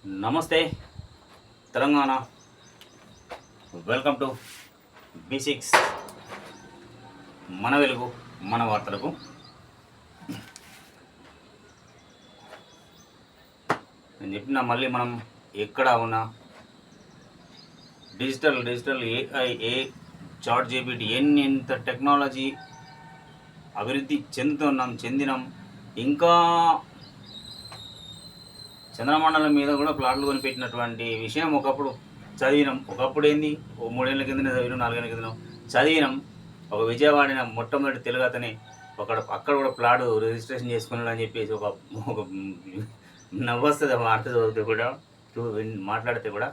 నమస్తే Telangana. Welcome to B6 మన వెలుగు మన వార్తలకు. నేను చెప్పిన మళ్ళీ మనం ఎక్కడ ఉన్నా డిజిటల్ AI చాట్ జీపీటీ ఎంత టెక్నాలజీ అభివృద్ధి చెందినాం. ఇంకా చంద్రమండలం మీద కూడా ప్లాట్లు కొనిపెట్టినటువంటి విషయం ఒకప్పుడు చదివినాం. ఒకప్పుడు ఏంది, ఓ 3 ఏళ్ళ కిందనే చదివినాం, 4 ఏళ్ళ కింద చదివినాం. ఒక విజయవాడ మొట్టమొదటి తెలుగు అతనే అక్కడ కూడా ప్లాట్ రిజిస్ట్రేషన్ చేసుకున్నాడు అని చెప్పేసి ఒక నవ్వొస్తుంది వార్త చదివితే కూడా, మాట్లాడితే కూడా.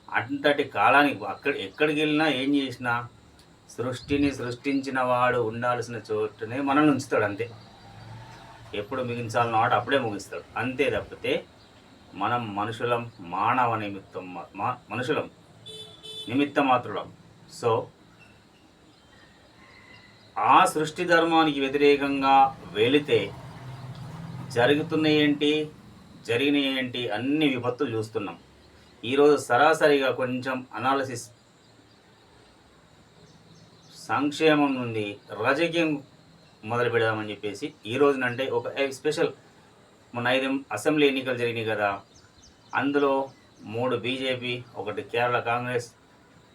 అంతటి కాలానికి ఎక్కడికి వెళ్ళినా ఏం చేసినా సృష్టిని సృష్టించిన వాడు ఉండాల్సిన చోటునే మనల్ని ఉంచుతాడు. అంతే, ఎప్పుడు మిగించాలన్న వాడు అప్పుడే ముగిస్తాడు. అంతే తప్పితే మనం మనుషులం, మానవ నిమిత్తం, మనుషులం నిమిత్త మాత్రులం. సో ఆ సృష్టి ధర్మానికి వ్యతిరేకంగా వెళితే జరిగిన ఏంటి అన్ని విపత్తులు చూస్తున్నాం. ఈరోజు సరాసరిగా కొంచెం అనాలిసిస్, సంక్షేమం నుండి రాజకీయం మొదలు పెడదామని చెప్పేసి ఈ రోజునంటే ఒక స్పెషల్. మొన్న 5 అసెంబ్లీ ఎన్నికలు జరిగినాయి కదా, అందులో 3 బీజేపీ, 1 కేరళ కాంగ్రెస్,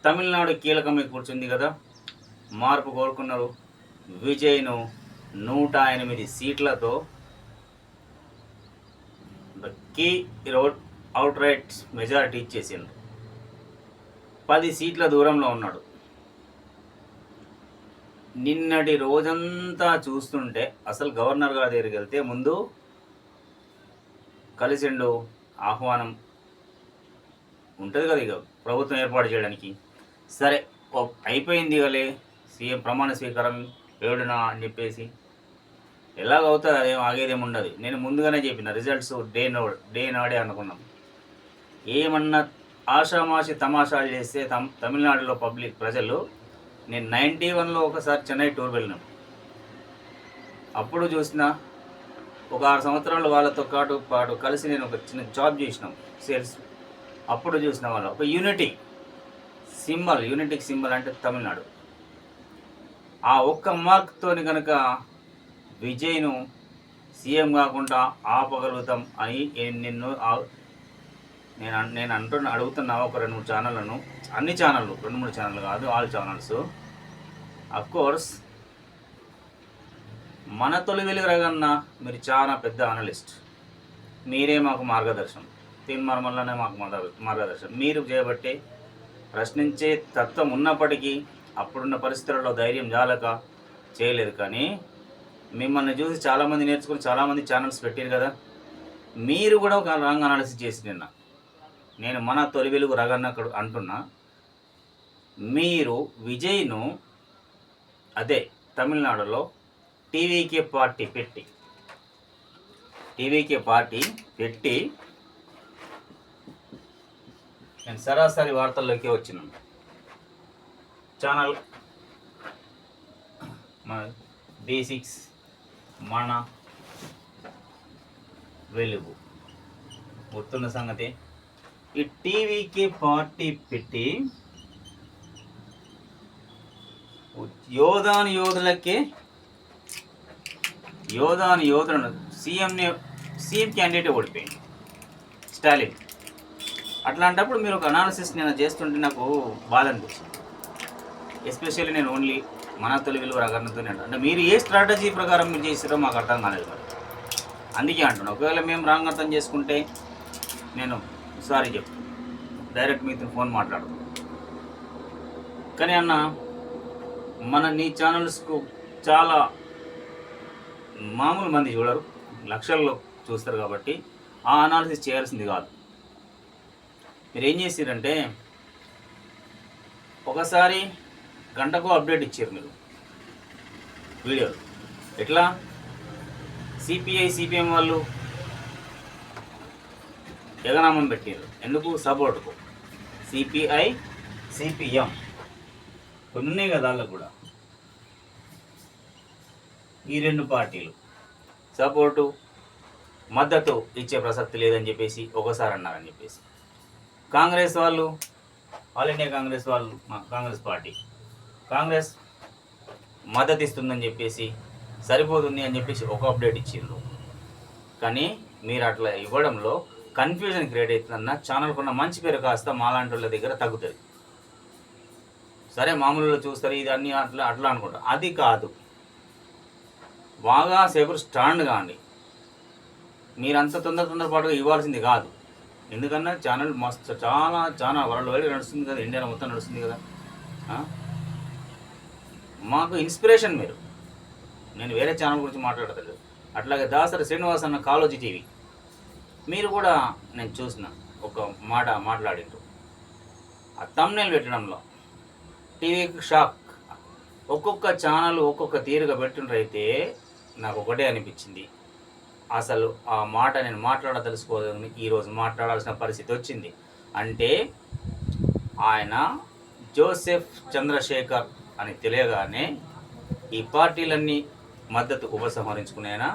తమిళనాడు కీలకమై కూర్చుంది కదా. మార్పు కోరుకున్నారు. విజయ్ను 108 సీట్లతో కీ రోడ్ అవుట్ రైట్ మెజారిటీ ఇచ్చేసిండు. 10 సీట్ల దూరంలో ఉన్నాడు. నిన్నటి రోజంతా చూస్తుంటే అసలు గవర్నర్ గారి దగ్గరికి వెళ్తే ముందు కలిసిండు, ఆహ్వానం ఉంటుంది కదా, ఇక ప్రభుత్వం ఏర్పాటు చేయడానికి. సరే అయిపోయింది కలే, సీఎం ప్రమాణ స్వీకారం 7న అని చెప్పేసి ఎలాగవుతుంది, అదేం ఆగేదేమి ఉండదు. నేను ముందుగానే చెప్పిన రిజల్ట్స్ డే నాడే అనుకున్నాం. ఏమన్నా ఆషామాషి తమాషాలు చేస్తే తమిళనాడులో ప్రజలు, నేను 91లో ఒకసారి చెన్నై టూర్ వెళ్ళినాం. అప్పుడు చూసిన ఒక 6 సంవత్సరాలు వాళ్ళతో పాటు కలిసి నేను ఒక చిన్న జాబ్ చేసినాం, సేల్స్. అప్పుడు చూసిన వాళ్ళు ఒక యూనిటిక్ సింబల్ అంటే తమిళనాడు. ఆ ఒక్క మార్క్తోని కనుక విజయ్ను సీఎం కాకుండా ఆపగలుగుతాం అని నేను అడుగుతున్నా. ఒక 2-3 ఛానళ్ళను, అన్ని ఛానళ్ళు, 2-3 ఛానళ్ళు కాదు, ఆల్ ఛానల్స్. అఫ్కోర్స్ మన తొలి వెలుగు రగన్న, మీరు చాలా పెద్ద అనలిస్ట్, మీరే మాకు మార్గదర్శనం. తీన్మార్మల్లోనే మాకు మార్గదర్శనం. మీరు చేయబట్టే ప్రశ్నించే తత్వం ఉన్నప్పటికీ అప్పుడున్న పరిస్థితులలో ధైర్యం జాలక చేయలేదు. కానీ మిమ్మల్ని చూసి చాలామంది నేర్చుకుని చాలామంది ఛానల్స్ పెట్టారు కదా. మీరు కూడా ఒక రాంగ్ అనాలిసిస్ చేసి నేను మన తొలి వెలుగు రగన్న అంటున్నా. మీరు విజయ్ను అదే తమిళనాడులో టీవీకే పార్టీ పెట్టి నేను సరాసరి వార్తల్లోకి వచ్చినాను. ఛానల్ మన B6 మన వెలుగు గుర్తున్న సంగతి. ఈ టీవీకే పార్టీ పెట్టి యోధులను సీఎం క్యాండిడేట్ ఓడిపోయింది, స్టాలిన్. అట్లాంటప్పుడు మీరు ఒక అనాలిసిస్ నేను చేస్తుంటే నాకు బాధ అనిపించింది. ఎస్పెషల్లీ నేను ఓన్లీ మన తొలి వెలుగు రగన్నతోనే అంటే మీరు ఏ స్ట్రాటజీ ప్రకారం మీరు చేసారో మాకు అర్థం కాలేదు మరి. అందుకే అంటున్నాను, ఒకవేళ మేము రాంగ్ అర్థం చేసుకుంటే నేను సారీ చెప్తాను, డైరెక్ట్ మీతో ఫోన్ మాట్లాడుతాను. కానీ అన్న, నీ ఛానల్స్కు చాలా మామూలు మంది చూడరు, లక్షల్లో చూస్తారు. కాబట్టి ఆ అనాలిసిస్ చేయాల్సింది కాదు. మీరు ఏం చేసారంటే ఒకసారి గంటకు అప్డేట్ ఇచ్చారు మీరు వీడియోలు. ఎట్లా సిపిఐ సిపిఎం వాళ్ళు ఎగనామం పెట్టారు. ఎందుకు? సపోర్టుకు. సిపిఐ సిపిఎం కొన్ని ఉన్నాయి కదా, దానిలో కూడా ఈ 2 పార్టీలు సపోర్టు మద్దతు ఇచ్చే ప్రసక్తి లేదని చెప్పేసి ఒకసారి అన్నారని చెప్పేసి, కాంగ్రెస్ వాళ్ళు, ఆల్ ఇండియా కాంగ్రెస్ వాళ్ళు, కాంగ్రెస్ పార్టీ కాంగ్రెస్ మద్దతు ఇస్తుందని చెప్పేసి సరిపోతుంది అని చెప్పేసి ఒక అప్డేట్ ఇచ్చిండ్రు. కానీ మీరు అట్లా ఇవ్వడంలో కన్ఫ్యూజన్ క్రియేట్ అవుతుందన్న ఛానల్కి ఉన్న మంచి పేరు కాస్త మాలాంటి వాళ్ళ దగ్గర తగ్గుతుంది. సరే మామూలుగా చూస్తారు ఇది అన్నీ అట్లా అట్లా అనుకుంటారు, అది కాదు. బాగా సేపు స్టాండ్ కాండి. మీరంత తొందరపాటుగా ఇవ్వాల్సింది కాదు. ఎందుకన్నా ఛానల్ మస్తు చాలా వరల్డ్ వైడ్ నడుస్తుంది కదా, ఇండియాలో మొత్తం నడుస్తుంది కదా. మాకు ఇన్స్పిరేషన్ మీరు. నేను వేరే ఛానల్ గురించి మాట్లాడతలేదు. అట్లాగే దాసరి శ్రీనివాస్ అన్న కాలోజీ టీవీ మీరు కూడా నేను చూసిన ఒక మాట మాట్లాడిండ్రు. ఆ థంబ్నెయిల్ పెట్టడంలో టీవీకి షాక్. ఒక్కొక్క ఛానల్ ఒక్కొక్క తీరుగా పెట్టిండ్రైతే నాకు ఒకటే అనిపించింది, అసలు ఆ మాట నేను మాట్లాడదలుచుకోవాలని ఈరోజు మాట్లాడాల్సిన పరిస్థితి వచ్చింది. అంటే ఆయన జోసెఫ్ చంద్రశేఖర్ అని తెలియగానే ఈ పార్టీలన్నీ మద్దతు ఉపసంహరించుకునేనా,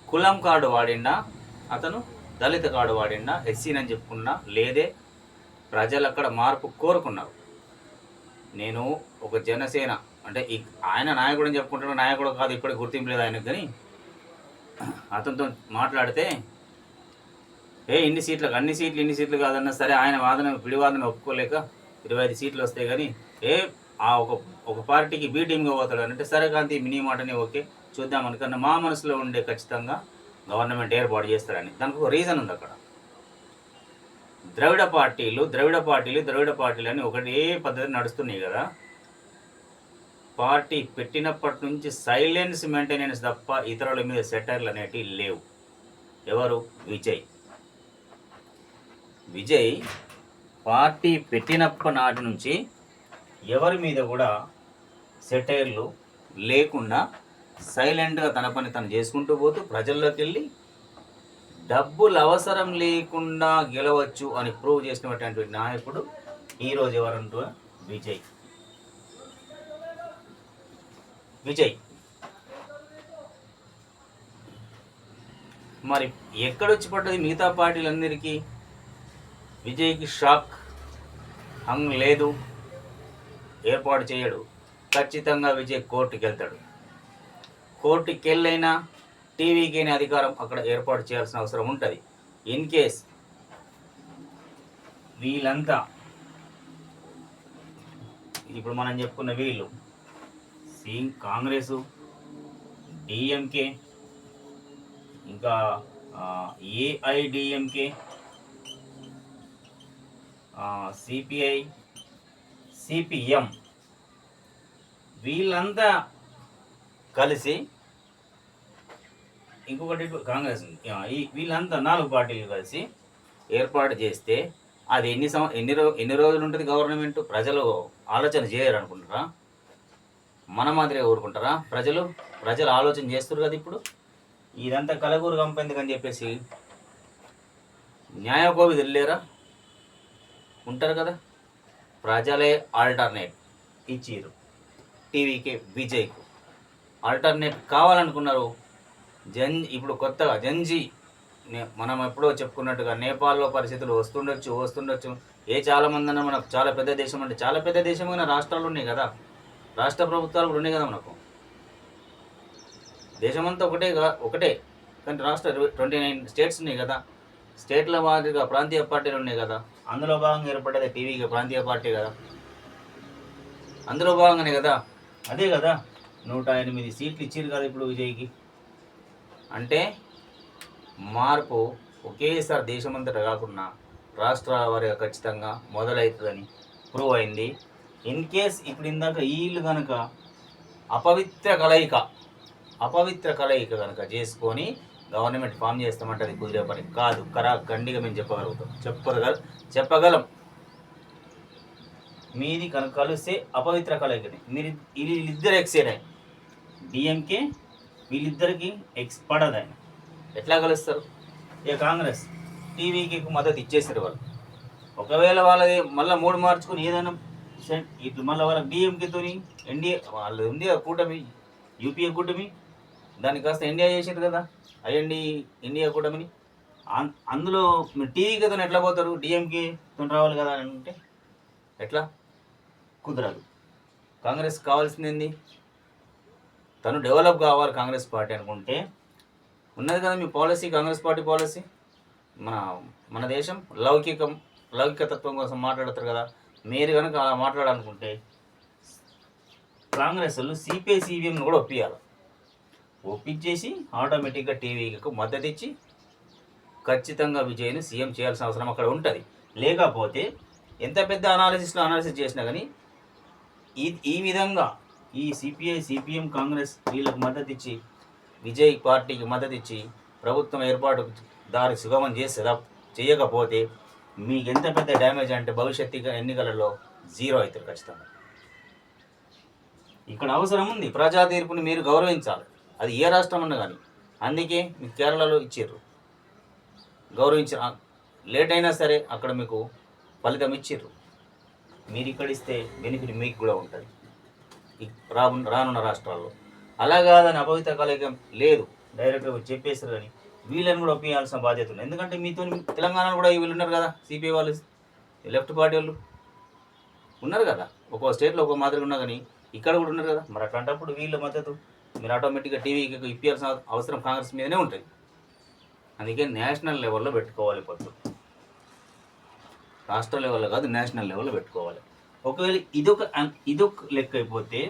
కులం కార్డు వాడిండా, అతను దళిత కార్డు వాడిండా, ఎస్సీనని చెప్పుకున్నా, లేదే ప్రజలు అక్కడ మార్పు కోరుకున్నారు. నేను ఒక జనసేన అంటే ఆయన నాయకుడు అని చెప్పుకుంటున్నా, నాయకుడు కాదు, ఇప్పటికి గుర్తింపు లేదు ఆయనకు. కానీ అతనితో మాట్లాడితే అన్ని సీట్లు కాదన్నా సరే, ఆయన పిడివాదన ఒప్పుకోలేక 25 సీట్లు వస్తాయి కానీ ఒక పార్టీకి బి టీమ్గా పోతాడు అంటే, సరే కాంతి మినీ మాటని ఓకే చూద్దాం అనుకన్నా మా మనసులో ఉండే ఖచ్చితంగా గవర్నమెంట్ ఏర్పాటు చేస్తారని. దానికి ఒక రీజన్ ఉంది అక్కడ. ద్రవిడ పార్టీలు అని ఒకటే పద్ధతి నడుస్తున్నాయి కదా. పార్టీ పెట్టినప్పటి నుంచి సైలెన్స్ మెయింటెనెన్స్ తప్ప ఇతరుల మీద సెటర్లు అనేటివి లేవు. ఎవరు? విజయ్ పార్టీ పెట్టినప్పటి నాటి నుంచి ఎవరి మీద కూడా సెటైర్లు లేకుండా సైలెంట్గా తన పని తను చేసుకుంటూ పోతూ ప్రజల్లోకి వెళ్ళి డబ్బులు అవసరం లేకుండా గెలవచ్చు అని ప్రూవ్ చేసినటువంటి నాయకుడు ఈరోజు ఎవరంటూ విజయ్. మరి ఎక్కడొచ్చి పడ్డది మిగతా పార్టీలందరికీ? విజయ్కి షాక్. హంగ్ లేదు, ఏర్పాటు చేయడు. ఖచ్చితంగా విజయ్ కోర్టుకి వెళ్తాడు. కోర్టుకి వెళ్ళైనా టీవీకి అధికారం అక్కడ ఏర్పాటు చేయాల్సిన అవసరం ఉంటుంది. ఇన్ కేస్ వీళ్ళంతా ఇప్పుడు మనం చెప్పుకున్న వీళ్ళు కాంగ్రెసు, డిఎంకే, ఇంకా ఏఐడిఎంకే, సిపిఐ, సిపిఎం వీళ్ళంతా కలిసి ఇంకొకటి కాంగ్రెస్ వీళ్ళంతా 4 పార్టీలు కలిసి ఏర్పాటు చేస్తే అది ఎన్ని రోజులు ఉంటుంది గవర్నమెంట్? ప్రజలు ఆలోచన చేయరు అనుకుంటారా? మన మాదిరిగా ఊరుకుంటారా? ప్రజలు ఆలోచన చేస్తారు కదా. ఇప్పుడు ఇదంతా కలగూరు కంపెందుకని చెప్పేసి న్యాయకోవి తెలియరా? ఉంటారు కదా. ప్రజలే ఆల్టర్నేట్ ఇచ్చిర్రు టీవీకి, విజయ్కు ఆల్టర్నేట్ కావాలనుకున్నారు. ఇప్పుడు కొత్తగా జంజీ మనం ఎప్పుడో చెప్పుకున్నట్టుగా నేపాల్లో పరిస్థితులు వస్తుండొచ్చు. చాలామంది అన్న మనకు చాలా పెద్ద దేశం అంటే చాలా పెద్ద దేశమైన రాష్ట్రాలు ఉన్నాయి కదా, రాష్ట్ర ప్రభుత్వాలు కూడా ఉన్నాయి కదా. మనకు దేశమంతా ఒకటే కానీ 29 స్టేట్స్ ఉన్నాయి కదా. స్టేట్ల మాదిరిగా ప్రాంతీయ పార్టీలు ఉన్నాయి కదా. అందులో భాగంగా ఏర్పడేది టీవీకి ప్రాంతీయ పార్టీ కదా. అందులో భాగంగానే కదా. అదే కదా 108 సీట్లు ఇచ్చారు కదా ఇప్పుడు విజయ్కి. అంటే మార్పు ఒకేసారి దేశమంతటా కాకుండా రాష్ట్రాల వారిగా ఖచ్చితంగా మొదలవుతుందని ప్రూవ్ అయింది. ఇన్ కేస్ ఇప్పుడు ఇందాక వీళ్ళు కనుక అపవిత్ర కలయిక కనుక చేసుకొని గవర్నమెంట్ ఫామ్ చేస్తామంటే అది కుదిరే పని కాదు. గండిగా మేము చెప్పగలం. మీది కనుక కలిస్తే అపవిత్ర కలయికని వీళ్ళిద్దరు ఎక్సైడ్ అయ్యి డిఎంకే వీళ్ళిద్దరికి పడదని ఎట్లా కలుస్తారు? కాంగ్రెస్ టీవీకి మద్దతు ఇచ్చేసారు వాళ్ళు. ఒకవేళ వాళ్ళది మళ్ళీ 3 మార్చుకుని ఏదైనా ఇట్లా మళ్ళీ వాళ్ళకి డిఎంకేతో ఎన్డీఏ వాళ్ళు ఉంది కూటమి, యూపీఏ కూటమి, దాన్ని కాస్త ఇండియా చేసారు కదా, అయ్యండి ఇండియా కూటమిని. అందులో మీరు టీవీకి ఎట్లా పోతారు? డిఎంకేతో రావాలి కదా అని అంటే ఎట్లా కుదరదు. కాంగ్రెస్ కావాల్సింది ఏంది? తను డెవలప్ కావాలి కాంగ్రెస్ పార్టీ అనుకుంటే ఉన్నది కదా మీ పాలసీ, కాంగ్రెస్ పార్టీ పాలసీ. మన మన దేశం లౌకికతత్వం కోసం మాట్లాడతారు కదా. మీరు కనుక అలా మాట్లాడాలనుకుంటే కాంగ్రెస్ వాళ్ళు సిపిఐ సిపిఎంను కూడా ఒప్పించేసి ఆటోమేటిక్గా టీవీకి మద్దతు ఇచ్చి ఖచ్చితంగా విజయ్ని సీఎం చేయాల్సిన అవసరం అక్కడ ఉంటుంది. లేకపోతే ఎంత పెద్ద అనాలిసిస్ చేసినా కానీ ఈ విధంగా ఈ సిపిఐ సిపిఎం కాంగ్రెస్ వీళ్ళకి మద్దతు ఇచ్చి విజయ్ పార్టీకి మద్దతు ఇచ్చి ప్రభుత్వం ఏర్పాటు దారి సుగమం చేయకపోతే మీకు ఎంత పెద్ద డ్యామేజ్ అంటే భవిష్యత్తు ఎన్నికలలో 0 అవుతారు ఖచ్చితంగా. ఇక్కడ అవసరం ఉంది, ప్రజా తీర్పుని మీరు గౌరవించాలి. అది ఏ రాష్ట్రం ఉన్నా కానీ. అందుకే మీకు కేరళలో ఇచ్చారు, గౌరవించారు. లేట్ అయినా సరే అక్కడ మీకు ఫలితం ఇచ్చారు. మీరు ఇక్కడ ఇస్తే బెనిఫిట్ మీకు కూడా ఉంటుంది రానున్న రాష్ట్రాల్లో. అలా కాదని అపవిత్ర కలయికం లేదు, డైరెక్ట్గా చెప్పేసారు. కానీ వీళ్ళని కూడా ఒప్పించాల్సిన బాధ్యత ఉంది. ఎందుకంటే మీతో తెలంగాణలో కూడా వీళ్ళు ఉన్నారు కదా, సిపిఐ వాళ్ళు, లెఫ్ట్ పార్టీ వాళ్ళు ఉన్నారు కదా. ఒక్కో స్టేట్లో ఒక్కో మాదిరిగా ఉన్నా కానీ ఇక్కడ కూడా ఉన్నారు కదా. మరి అట్లాంటప్పుడు వీళ్ళ మద్దతు మీరు ఆటోమేటిక్గా టీవీకి ఇప్పించాల్సిన అవసరం కాంగ్రెస్ మీదనే ఉంటుంది. అందుకే నేషనల్ లెవెల్లో పెట్టుకోవాలి పొత్తు, రాష్ట్ర లెవెల్లో కాదు, నేషనల్ లెవెల్లో పెట్టుకోవాలి. ఒకవేళ ఇదొక లెక్క అయిపోతే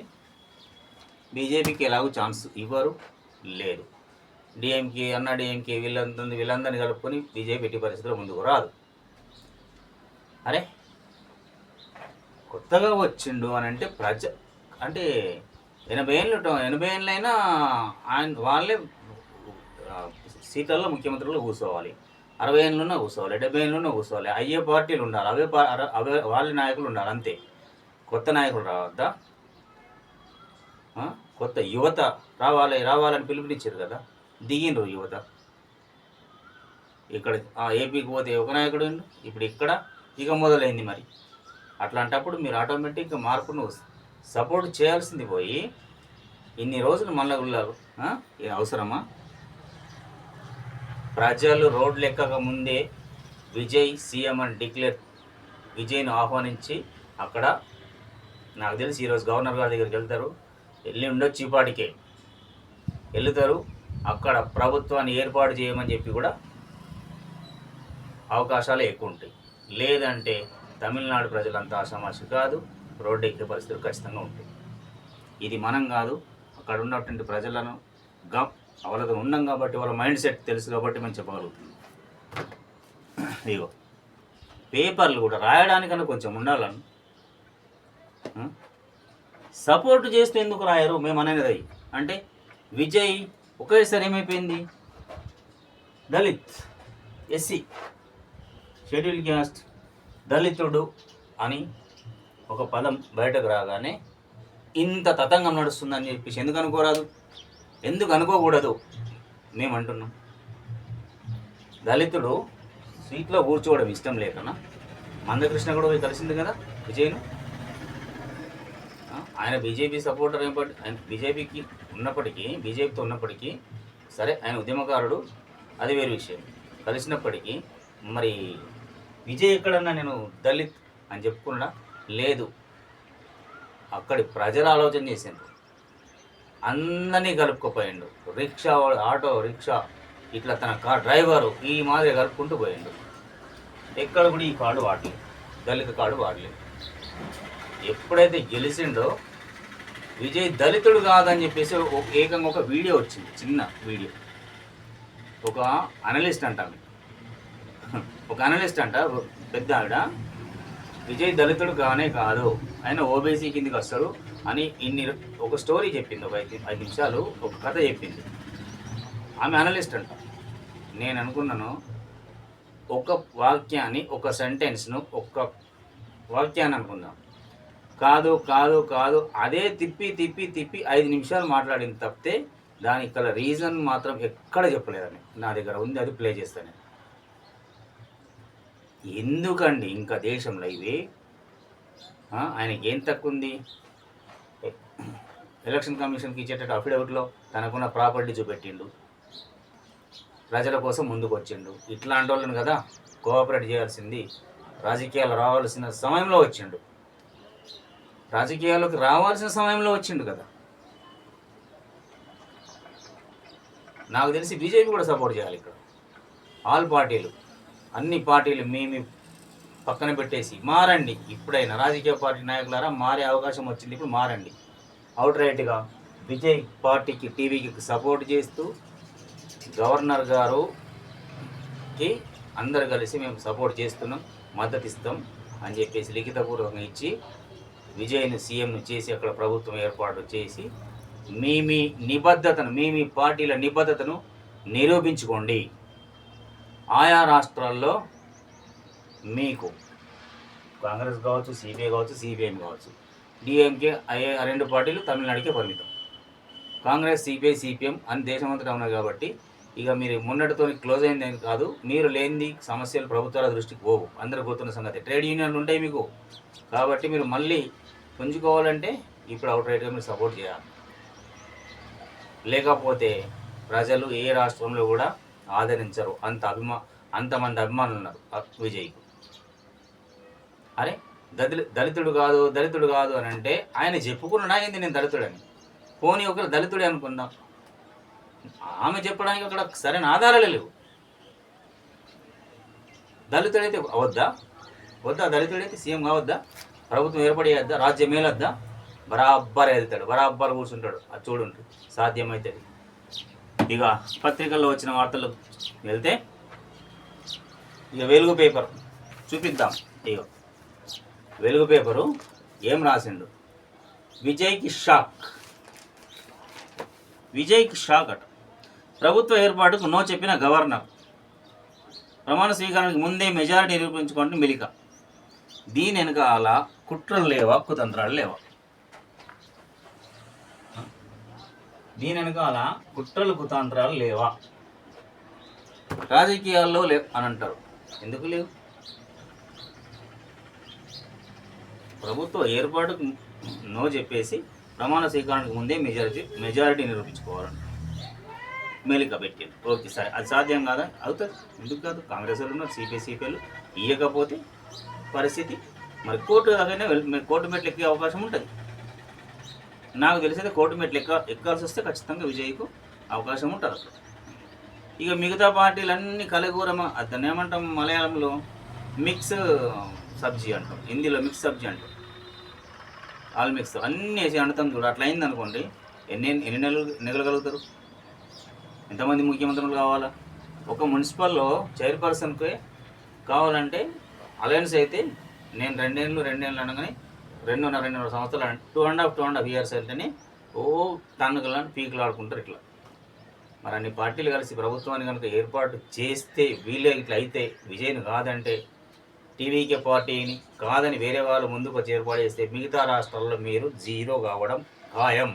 బీజేపీకి ఎలాగో ఛాన్స్ ఇవ్వరు, లేదు. డిఎంకే వీళ్ళందరినీ కలుపుకొని బీజేపీ ఎట్టి పరిస్థితుల్లో ముందుకు రాదు. అరే కొత్తగా వచ్చిండు అని అంటే అంటే 80 ఏళ్ళైనా వాళ్ళే సీట్లలో ముఖ్యమంత్రులు కూర్చోవాలి. 60 ఏళ్ళున్నా కూర్చోవాలి, 70 ఏళ్ళున్నా కూర్చోవాలి. అయ్యే పార్టీలు ఉండాలి, అవే వాళ్ళ నాయకులు ఉండాలి, అంతే. కొత్త నాయకులు రావద్దా? కొత్త యువత రావాలని పిలుపునిచ్చారు కదా, దిగిండ్రు యువత. ఇక్కడ ఏపీకి పోతే ఒక నాయకుడు, ఇప్పుడు ఇక్కడ ఇక మొదలైంది. మరి అట్లాంటప్పుడు మీరు ఆటోమేటిక్గా మార్పును సపోర్ట్ చేయాల్సింది పోయి ఇన్ని రోజులు మళ్ళా గుళ్ళారు అవసరమా? ప్రజలు రోడ్లు ఎక్కక ముందే విజయ్ సీఎం అని విజయ్ను ఆహ్వానించి అక్కడ నాకు తెలిసి ఈరోజు గవర్నర్ గారి దగ్గరికి వెళ్తారు, వెళ్ళి ఉండొచ్చు, ఈపాటికే వెళ్తారు. అక్కడ ప్రభుత్వాన్ని ఏర్పాటు చేయమని చెప్పి కూడా అవకాశాలు ఎక్కువ ఉంటాయి. లేదంటే తమిళనాడు ప్రజలంతా ఆషామాషి కాదు, రోడ్డు ఎక్కే పరిస్థితులు ఖచ్చితంగా ఉంటాయి. ఇది మనం కాదు, అక్కడ ఉన్నటువంటి ప్రజలను వాళ్ళతో ఉన్నాం కాబట్టి, వాళ్ళ మైండ్ సెట్ తెలుసు కాబట్టి మనం చెప్పగలుగుతుంది. ఇగో పేపర్లు కూడా రాయడానికన్నా కొంచెం ఉండాలని సపోర్ట్ చేస్తూ ఎందుకు రాయరు మేము అనేది. అంటే విజయ్ ఒకేసారి ఏమైపోయింది, దళిత్, ఎస్సీ, షెడ్యూల్ క్యాస్ట్, దళితుడు అని ఒక పదం బయటకు రాగానే ఇంత తతంగం నడుస్తుందని చెప్పేసి ఎందుకు అనుకోరాదు? ఎందుకు అనుకోకూడదు? మేము అంటున్నాం, దళితుడు సీట్లో కూర్చోవడం ఇష్టం లేకనా మందకృష్ణ కూడా పోయి కలిసింది కదా విజయ్ను. ఆయన బీజేపీ సపోర్టర్ ఆయన బీజేపీతో ఉన్నప్పటికీ సరే, ఆయన ఉద్యమకారుడు, అది వేరే విషయం. కలిసినప్పటికీ మరి విజయ్ ఎక్కడన్నా నేను దళిత్ అని చెప్పుకున్నా లేదు. అక్కడి ప్రజలు ఆలోచన చేసిండ్రు, అందరినీ కలుపుకుపోయిండు. రిక్షా, ఆటో రిక్షా, ఇట్లా తన డ్రైవరు ఈ మాదిరి కలుపుకుంటూ పోయిండు. ఎక్కడ కూడా ఈ కార్డు వాడలేదు, దళిత కార్డు వాడలేదు. ఎప్పుడైతే గెలిచిండో విజయ్ దళితుడు కాదని చెప్పేసి ఏకంగా ఒక వీడియో వచ్చింది, చిన్న వీడియో. ఒక అనలిస్ట్ అంట, పెద్ద ఆవిడ, విజయ్ దళితుడు కానే కాదు, ఆయన ఓబీసీ కిందికి వస్తాడు అని ఒక స్టోరీ చెప్పింది. ఒక 5 నిమిషాలు ఒక కథ చెప్పింది. ఆమె అనలిస్ట్ అంట. నేను అనుకున్నాను, ఒక వాక్యాన్ని, ఒక సెంటెన్స్ను, ఒక వాక్యాన్ని అనుకుందాం. కాదు కాదు కాదు అదే తిప్పి 5 నిమిషాలు మాట్లాడింది తప్పితే దానికి గల రీజన్ మాత్రం ఎక్కడ చెప్పలేదని. నా దగ్గర ఉంది, అది ప్లే చేస్తాను. ఎందుకండి ఇంకా దేశంలో ఇవి? ఆయనకి ఏం తక్కువ ఉంది? ఎలక్షన్ కమిషన్కి ఇచ్చేటట్టు అఫిడవిట్లో తనకున్న ప్రాపర్టీ చూపెట్టిండు, ప్రజల కోసం ముందుకు వచ్చిండు. ఇట్లాంటి వాళ్ళని కదా కోఆపరేట్ చేయాల్సింది. రాజకీయాలు రావాల్సిన సమయంలో వచ్చిండు, రాజకీయాల్లోకి రావాల్సిన సమయంలో వచ్చిండు కదా. నాకు తెలిసి బీజేపీ కూడా సపోర్ట్ చేయాలి ఇక్కడ. ఆల్ పార్టీలు, అన్ని పార్టీలు మేము పక్కన పెట్టేసి మారండి. ఇప్పుడైనా రాజకీయ పార్టీ నాయకులారా మారే అవకాశం వచ్చింది, ఇప్పుడు మారండి. అవుట్ రైట్గా విజయ్ పార్టీకి, టీవీకి సపోర్ట్ చేస్తూ గవర్నర్ గారుకి అందరు కలిసి మేము సపోర్ట్ చేస్తున్నాం, మద్దతు ఇస్తాం అని చెప్పేసి లిఖితపూర్వకంగా ఇచ్చి విజయ్ను సీఎంను చేసి అక్కడ ప్రభుత్వం ఏర్పాటు చేసి మీ నిబద్ధతను, మీ పార్టీల నిబద్ధతను నిరూపించుకోండి. ఆయా రాష్ట్రాల్లో మీకు కాంగ్రెస్ కావచ్చు, సిపిఐ కావచ్చు, సిపిఎం కావచ్చు, డిఎంకే ఆ రెండు పార్టీలు తమిళనాడుకే పరిమితం. కాంగ్రెస్, సిపిఐ, సిపిఎం అని దేశమంతటా ఉన్నాయి కాబట్టి ఇక మీరు మొన్నటితో క్లోజ్ అయింది ఏం కాదు. మీరు లేనిది సమస్యలు ప్రభుత్వాల దృష్టికి పోవు, అందరూ గుర్తున్న సంగతి. ట్రేడ్ యూనియన్లు ఉంటాయి మీకు, కాబట్టి మీరు మళ్ళీ పుంజుకోవాలంటే ఇప్పుడు అవుట్ రైట్గా మీరు సపోర్ట్ చేయాలి. లేకపోతే ప్రజలు ఏ రాష్ట్రంలో కూడా ఆదరించరు. అంతమంది అభిమానులు ఉన్నారు విజయ్కు. అరే దళితుడు కాదు అని అంటే ఆయన చెప్పుకున్నా ఏంది నేను దళితుడని. పోనీ ఒకరు దళితుడే అనుకుందాం, ఆమె చెప్పడానికి అక్కడ సరైన ఆధారాలే లేవు. దళితుడైతే వద్దా దళితుడైతే సీఎం కావద్దా, ప్రభుత్వం ఏర్పడేయద్దా, రాజ్యం ఏలొద్దా? బరాబ్బర్ వెళ్తాడు, బరాబ్బర్ కూర్చుంటాడు. అది చూడుంటాడు, సాధ్యమవుతుంది. ఇక పత్రికల్లో వచ్చిన వార్తలు వెళ్తే ఇక వెలుగు పేపర్ చూపిద్దాం. ఇక వెలుగు పేపరు ఏం రాసిండు, విజయ్కి షాక్ అట. ప్రభుత్వ ఏర్పాటుకు నో చెప్పిన గవర్నర్, ప్రమాణ స్వీకారానికి ముందే మెజారిటీ నిరూపించుకుంటే మెలిక. దీని వెనకాల కుట్రలు లేవా, కుతంత్రాలు లేవా? దీని వెనకాల కుట్రలు కుతంత్రాలు లేవా? రాజకీయాల్లో లేవు అని అంటారు, ఎందుకు లేవు? ప్రభుత్వ ఏర్పాటుకు నో చెప్పేసి ప్రమాణ స్వీకారానికి ముందే మెజారిటీ నిరూపించుకోవాలని మేలిక పెట్టింది. ఓకే సరే, అది సాధ్యం కాదా? అవుతుంది, ఎందుకు కాదు? కాంగ్రెస్ వాళ్ళు ఉన్నారు, సిపిఐలు ఇవ్వకపోతే పరిస్థితి మరి కోర్టు దాకానే కోర్టు మెట్లు ఎక్కే అవకాశం ఉంటుంది. నాకు తెలిసైతే కోర్టు మెట్లు ఎక్కాల్సి వస్తే ఖచ్చితంగా విజయ్కు అవకాశం ఉంటుంది అక్కడ. ఇక మిగతా పార్టీలన్నీ కలగూరమ, దాన్ని ఏమంటాం మలయాళంలో మిక్స్ సబ్జీ అంటాం, హిందీలో మిక్స్ సబ్జీ అంటాం. ఆల్ మిక్స్ అన్నీ వేసి అంటుతాం చూడు. అట్లా అయింది అనుకోండి, ఎన్ని నెగలగలుగుతారు? ఎంతమంది ముఖ్యమంత్రులు కావాలా? ఒక మున్సిపల్లో చైర్పర్సన్కి కావాలంటే అలయన్స్ అయితే నేను రెండేళ్ళు అనగానే 2.5 సంవత్సరాలు 2.5 ఇయర్స్ అయితేనే తన్నుకలని పీకులు ఆడుకుంటారు ఇట్లా. మరి అన్ని పార్టీలు కలిసి ప్రభుత్వాన్ని కనుక ఏర్పాటు చేస్తే వీళ్ళే ఇట్లా అయితే, విజయ్ని కాదంటే టీవీకే పార్టీని కాదని వేరే వాళ్ళు ముందుకు వచ్చి ఏర్పాటు చేస్తే మిగతా రాష్ట్రాల్లో మీరు జీరో కావడం ఖాయం.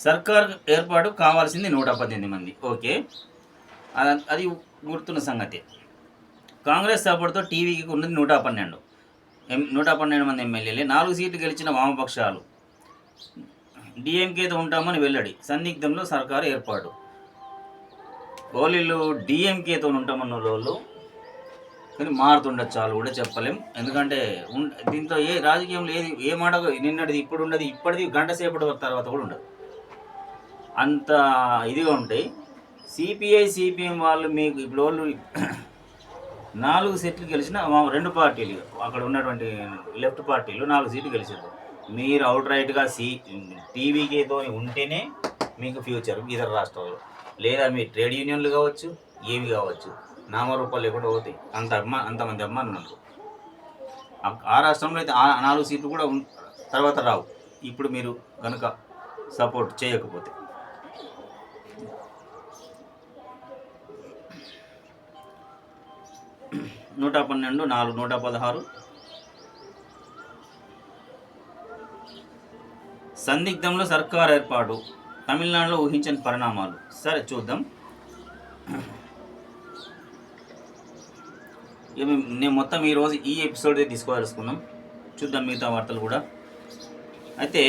సర్కార్ ఏర్పాటు కావాల్సింది 118 మంది. ఓకే, అది గుర్తున్న సంగతి. కాంగ్రెస్ సపోర్ట్తో టీవీకి ఉన్నది 112 మంది ఎమ్మెల్యేలే. 4 సీట్లు గెలిచిన వామపక్షాలు డిఎంకేతో ఉంటామని వెల్లడి. సందిగ్ధంలో సర్కారు ఏర్పాటు. ఓలీలు డిఎంకేతో ఉంటామన్న వాళ్ళు కానీ మారుతుండొచ్చు, వాళ్ళు కూడా చెప్పలేం. ఎందుకంటే దీంతో ఏ రాజకీయంలో ఏ మాట నిన్నటిది ఇప్పుడు ఉండదు, ఇప్పటిది గంట సేపటి తర్వాత కూడా ఉండదు, అంత ఇదిగా ఉంటాయి. సిపిఐ సిపిఎం వాళ్ళు మీకు ఇప్పుడు వాళ్ళు 4 సీట్లు గెలిచిన 2 పార్టీలు, అక్కడ ఉన్నటువంటి లెఫ్ట్ పార్టీలు 4 సీట్లు గెలిచారు. మీరు అవుట్ రైట్గా టీవీకేతో ఉంటేనే మీకు ఫ్యూచర్ ఇతర రాష్ట్రాల్లో, లేదా మీ ట్రేడ్ యూనియన్లు కావచ్చు, ఏవి కావచ్చు, నామరూపాలు లేకుండా పోతాయి. అంతమంది అభిమానులు ఉన్నారు. ఆ రాష్ట్రంలో అయితే 4 సీట్లు కూడా తర్వాత రావు, ఇప్పుడు మీరు కనుక సపోర్ట్ చేయకపోతే. నూట 12, 4, 116. సందిగ్ధంలో సర్కార్ ఏర్పాటు, తమిళనాడులో ఊహించని పరిణామాలు. సరే చూద్దాం. నేను మొత్తం ఈరోజు ఈ ఎపిసోడ్ తీసుకోదలుచుకున్నాం. చూద్దాం మిగతా వార్తలు కూడా. అయితే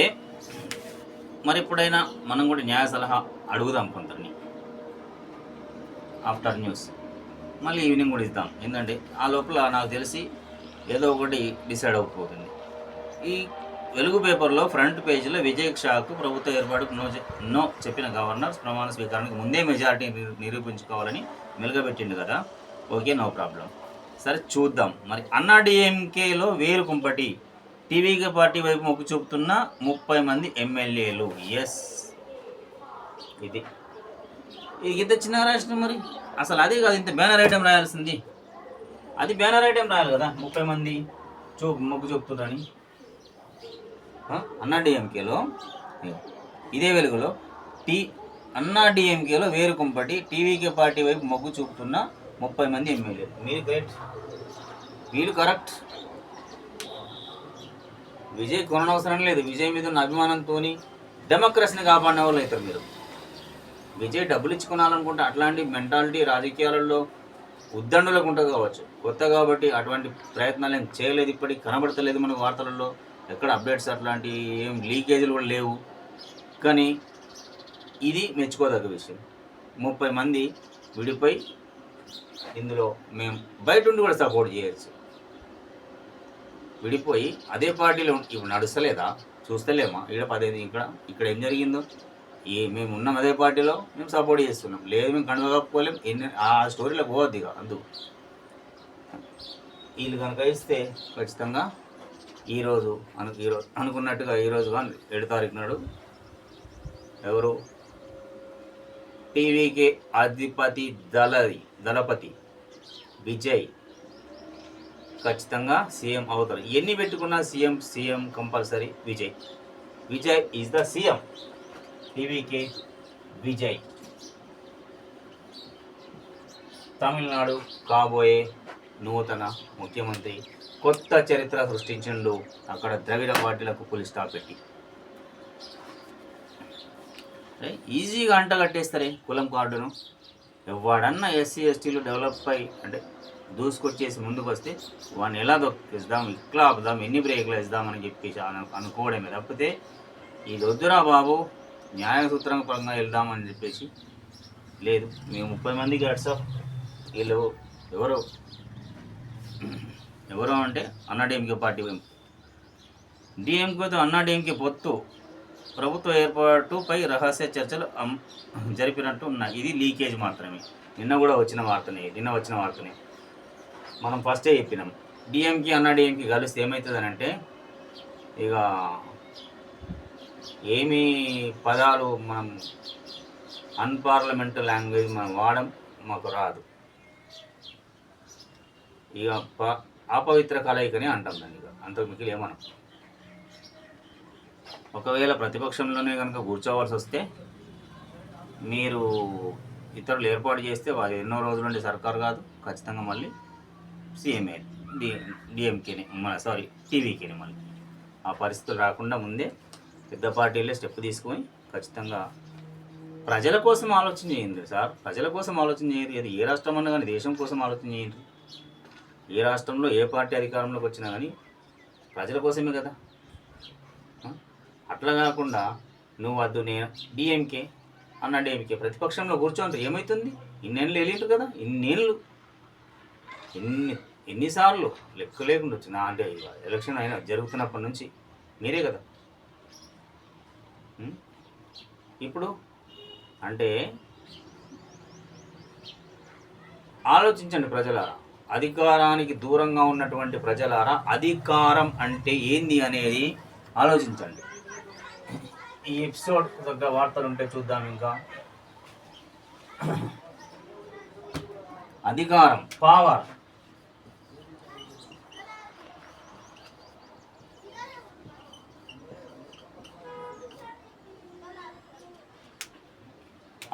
మరి ఎప్పుడైనా మనం కూడా న్యాయ సలహా అడుగుదాం కొందరిని ఆఫ్టర్ న్యూస్, మళ్ళీ ఈవినింగ్ కూడా ఇద్దాం. ఎందుకంటే ఆ లోపల నాకు తెలిసి ఏదో ఒకటి డిసైడ్ అయిపోతుంది. ఈ వెలుగు పేపర్లో ఫ్రంట్ పేజీలో విజయ్ షాకు ప్రభుత్వ ఏర్పాటుకు నో చెప్పిన గవర్నర్ ప్రమాణ స్వీకారానికి ముందే మెజారిటీ నిరూపించుకోవాలని మెలుగబెట్టిండు కదా. Okay, no problem. సరే చూద్దాం. మరి అన్నాడీఎంకేలో వేరు కుంపటి, టీవీకి పార్టీ వైపు మొగ్గు చూపుతున్న 30 మంది ఎమ్మెల్యేలు. ఎస్, ఇది ఇంత చిన్న రాష్ట్రం, మరి అసలు అదే కాదు ఇంత బ్యానర్ ఐటెం రాయాల్సింది. అది బ్యానర్ ఐటెం రాయాలి కదా, 30 మంది మొగ్గు చూపుతుందని. అన్నాడీఎంకేలో ఇదే వెలుగులో అన్నాడీఎంకేలో వేరు కుంపటి, టీవీకే పార్టీ వైపు మొగ్గు చూపుతున్న 30 మంది ఎమ్మెల్యేలు. మీరు గ్రేట్, వీళ్ళు కరెక్ట్. విజయ్ కొనవసరం లేదు. విజయ్ మీద ఉన్న అభిమానంతో డెమోక్రసీని కాపాడిన వాళ్ళు అవుతారు మీరు. విజయ్ డబ్బులు ఇచ్చుకోవాలనుకుంటే అట్లాంటి మెంటాలిటీ రాజకీయాలలో ఉద్దండులకు ఉంటుంది కావచ్చు. కొత్త కాబట్టి అటువంటి ప్రయత్నాలు ఏం చేయలేదు, ఇప్పటికి కనబడతలేదు మనకు వార్తలలో. ఎక్కడ అప్డేట్స్ అట్లాంటి ఏం లీకేజీలు కూడా లేవు. కానీ ఇది మెచ్చుకోదగ్గ విషయం. 30 మంది విడిపోయి ఇందులో మేము బయట ఉండి కూడా సపోర్ట్ చేయొచ్చు. విడిపోయి అదే పార్టీలో ఇప్పుడు నడుస్తలేదా, చూస్తలేమా? ఇక్కడ ఏం జరిగిందో, మేము ఉన్నాం అదే పార్టీలో, మేము సపోర్ట్ చేస్తున్నాం. లేదు మేము కనుగొకపోలేం. ఆ స్టోరీలో పోవద్దు ఇక. అందుకు వీళ్ళు కనుక ఇస్తే ఖచ్చితంగా ఈరోజు అనుకున్నట్టుగా ఈరోజు 7 తారీఖు నాడు ఎవరు టీవీకే అధిపతి దళపతి విజయ్ ఖచ్చితంగా సీఎం అవుతారు. ఎన్ని పెట్టుకున్నా CM compulsory Vijay is the CM. TVK Vijay Tamil Nadu కాబోయే నూతన ముఖ్యమంత్రి. కొత్త చరిత్ర సృష్టించిండు అక్కడ ద్రవిడ పార్టీలకు పులి స్టాప్ పెట్టి. ఈజీగా అంట కట్టేస్తారే కులం కార్డును. ఎవడన్నా ఎస్సీ ఎస్టీలు డెవలప్ అయ్యి అంటే దూసుకొచ్చేసి ముందుకు వస్తే వాడిని ఎలా దొక్కిస్తాం, ఇట్లా ఆపుదాం, ఎన్ని బ్రేక్లు వేద్దామని చెప్పేసి అనుకోవడమే తప్పితే ఇది వద్దురా బాబు న్యాయసూత్రం పరంగా వెళ్దామని చెప్పేసి లేదు. మేము 30 మందికి వాట్సాప్ వీళ్ళు ఎవరో అంటే అన్నాడీఎంకే పార్టీ డిఎంకేతో అన్నాడీఎంకే పొత్తు ప్రభుత్వ ఏర్పాటుపై రహస్య చర్చలు జరిపినట్టు ఉన్నాయి. ఇది లీకేజ్ మాత్రమే. నిన్న వచ్చిన వార్తనే మనం ఫస్టే చెప్పినాం. డిఎంకే అన్నాడీఎంకే కలిస్తే ఏమవుతుందని అంటే ఇక ఏమీ పదాలు మనం అన్పార్లమెంటరీ లాంగ్వేజ్ మనం మాకు రాదు. ఇక అపవిత్ర కలయికని అంటాం దాన్ని. ఇక అంతకు మిగిలి ఏమనం. ఒకవేళ ప్రతిపక్షంలోనే కనుక కూర్చోవాల్సి వస్తే మీరు ఇతరులు ఏర్పాటు చేస్తే వారు ఎన్నో రోజుల నుండి సర్కారు కాదు, ఖచ్చితంగా మళ్ళీ సీఎంఏ డిఎంకేని టీవీకేని మళ్ళీ ఆ పరిస్థితులు రాకుండా ముందే పెద్ద పార్టీలే స్టెప్ తీసుకొని ఖచ్చితంగా ప్రజల కోసం ఆలోచన చేయండి సార్. ప్రజల కోసం ఆలోచన చేయండి. అది ఏ రాష్ట్రం అన్నా కానీ దేశం కోసం ఆలోచన చేయండి. ఏ రాష్ట్రంలో ఏ పార్టీ అధికారంలోకి వచ్చినా కానీ ప్రజల కోసమే కదా. అట్లా కాకుండా నువ్వు వద్దు నేను డిఎంకే అన్నాడీఎంకే ప్రతిపక్షంలో కూర్చోండి ఏమవుతుంది? ఇన్నేళ్ళు వెళ్ళింటారు కదా, ఎన్నిసార్లు లెక్క లేకుండా వచ్చిన అంటే ఎలక్షన్ అయినా జరుగుతున్నప్పటి నుంచి మీరే కదా. ఇప్పుడు అంటే ఆలోచించండి ప్రజలారా, అధికారానికి దూరంగా ఉన్నటువంటి ప్రజలారా, అధికారం అంటే ఏంది అనేది ఆలోచించండి. ఈ ఎపిసోడ్ దగ్గర వార్తలు ఉంటే చూద్దాం. ఇంకా అధికారం, పవర్,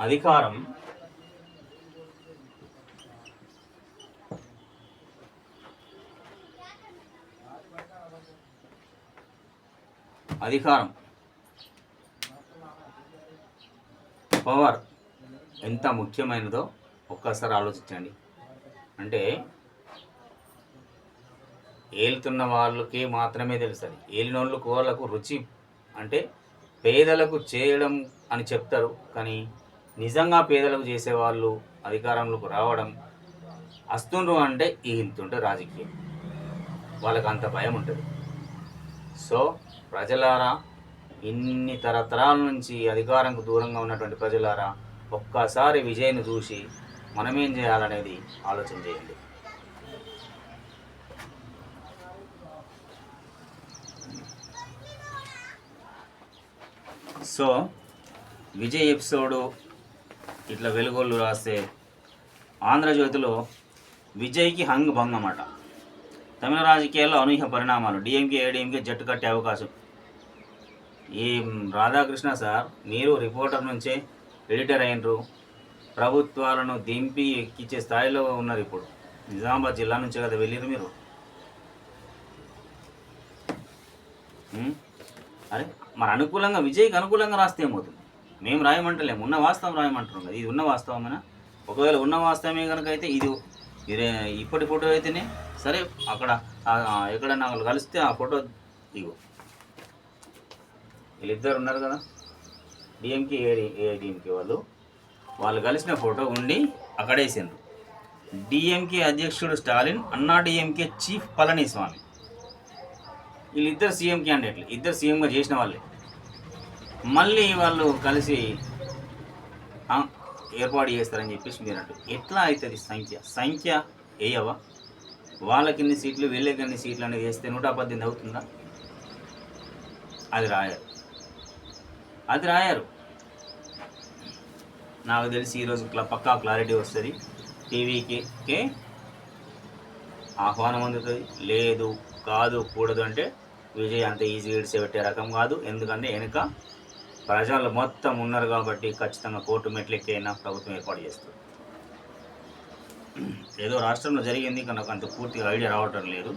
అధికారం పవర్ ఎంత ముఖ్యమైనదో ఒక్కసారి ఆలోచించండి. అంటే ఏలుతున్న వాళ్ళకి మాత్రమే తెలుస్తుంది. ఏలినోళ్ళకు వాళ్ళకు రుచి అంటే పేదలకు చేయడం అని చెప్తారు, కానీ నిజంగా పేదలకు చేసేవాళ్ళు అధికారంలోకి రావడం వస్తుండ్రు అంటే ఇంతుంటే రాజకీయం, వాళ్ళకి అంత భయం ఉంటుంది. సో ప్రజలారా, ఇన్ని తరతరాల నుంచి అధికారంకు దూరంగా ఉన్నటువంటి ప్రజలారా, ఒక్కసారి విజయ్ను చూసి మనమేం చేయాలనేది ఆలోచన చేయండి. సో విజయ్ ఎపిసోడు ఇట్లా వెలుగోళ్ళు రాస్తే ఆంధ్రజ్యోతిలో విజయ్కి హంగ్ భంగ్ అన్నమాట. తమిళ రాజకీయాల్లో అనూహ్య పరిణామాలు, డిఎంకే ఏడీఎంకే జట్టు కట్టే అవకాశం. ఈ రాధాకృష్ణ సార్, మీరు రిపోర్టర్ నుంచే ఎడిటర్ అయినరు, ప్రభుత్వాలను దింపి ఎక్కించే స్థాయిలో ఉన్నారు. ఇప్పుడు నిజామాబాద్ జిల్లా నుంచే కదా వెళ్ళిరు మీరు. అరే మరి అనుకూలంగా విజయ్కి అనుకూలంగా రాస్తే ఏమవుతుంది? మేము రాయమంటలేము, ఉన్న వాస్తవం రాయమంటున్నాం కదా. ఇది ఉన్న వాస్తవమేనా? ఒకవేళ ఉన్న వాస్తవమే కనుక అయితే ఇది ఇప్పటి ఫోటో అయితేనే సరే, అక్కడ ఎక్కడన్నా వాళ్ళు కలిస్తే ఆ ఫోటో ఇగో వీళ్ళిద్దరు ఉన్నారు కదా, డిఎంకే ఏడీఎంకే వాళ్ళు కలిసిన ఫోటో ఉండి అక్కడేసిండ్రు. డిఎంకే అధ్యక్షుడు స్టాలిన్, అన్నా డిఎంకే చీఫ్ పళనిస్వామి, వీళ్ళిద్దరు సీఎం క్యాండిడేట్లు, ఇద్దరు సీఎంగా చేసిన వాళ్ళే. మళ్ళీ వాళ్ళు కలిసి ఏర్పాటు చేస్తారని చెప్పేసి మీరు అంటారు. ఎట్లా అవుతుంది? సంఖ్య వేయవా? వాళ్ళకి ఎన్ని సీట్లు వీళ్ళకి ఎన్ని సీట్లు అనేది వేస్తే 118 అవుతుందా? అది రాయరు. నాకు తెలిసి ఈరోజు పక్కా క్లారిటీ వస్తుంది. టీవీకి ఆహ్వానం అందుతుంది. లేదు, కాదు, కూడదు అంటే విజయ్ అంత ఈజీ ఇడిసేపెట్టే రకం కాదు. ఎందుకంటే వెనుక ప్రజలు మొత్తం ఉన్నారు కాబట్టి ఖచ్చితంగా కోర్టు మెట్లెక్కైనా ప్రభుత్వం ఏర్పాటు చేస్తుంది. ఏదో రాష్ట్రంలో జరిగింది కానీ నాకు అంత పూర్తిగా ఐడియా రావటం లేదు.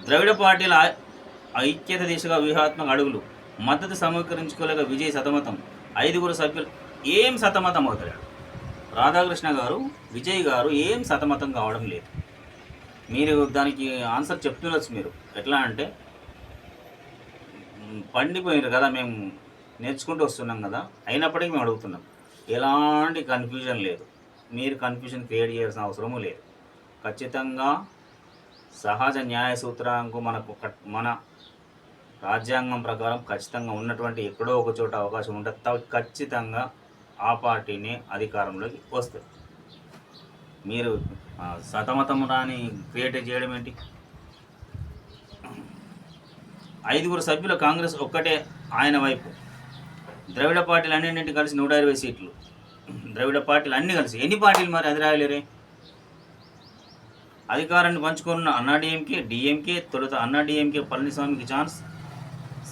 ద్రవిడ పార్టీల ఐక్యత దిశగా వ్యూహాత్మక అడుగులు, మద్దతు సమీకరించుకోలేక విజయ్ సతమతం, 5 సభ్యులు. ఏం సతమతం అవుతాడు రాధాకృష్ణ గారు? విజయ్ గారు ఏం సతమతం కావడం లేదు. మీరు దానికి ఆన్సర్ చెప్తుండొచ్చు. మీరు ఎట్లా అంటే పండిపోయినారు కదా, మేము నేర్చుకుంటూ వస్తున్నాం కదా, అయినప్పటికీ మేము అడుగుతున్నాం. ఎలాంటి కన్ఫ్యూజన్ లేదు. మీరు కన్ఫ్యూజన్ క్రియేట్ చేయాల్సిన అవసరము లేదు. ఖచ్చితంగా సహజ న్యాయ సూత్రానికి మన రాజ్యాంగం ప్రకారం ఖచ్చితంగా ఉన్నటువంటి ఎక్కడో ఒక చోట అవకాశం ఉంటుంది. ఖచ్చితంగా ఆ పార్టీని అధికారంలోకి వస్తుంది. మీరు సతమతం రాని క్రియేట్ చేయడం ఏంటి? 5 సభ్యుల కాంగ్రెస్ ఒక్కటే ఆయన వైపు. ద్రవిడ పార్టీలు అన్నింటినీ కలిసి 120 సీట్లు. ద్రవిడ పార్టీలు అన్నీ కలిసి ఎన్ని పార్టీలు మరి? అది రాయలేరే. అధికారాన్ని పంచుకున్న అన్నాడీఎంకే, డిఎంకే, తొలుత అన్నాడీఎంకే పళనిస్వామికి ఛాన్స్.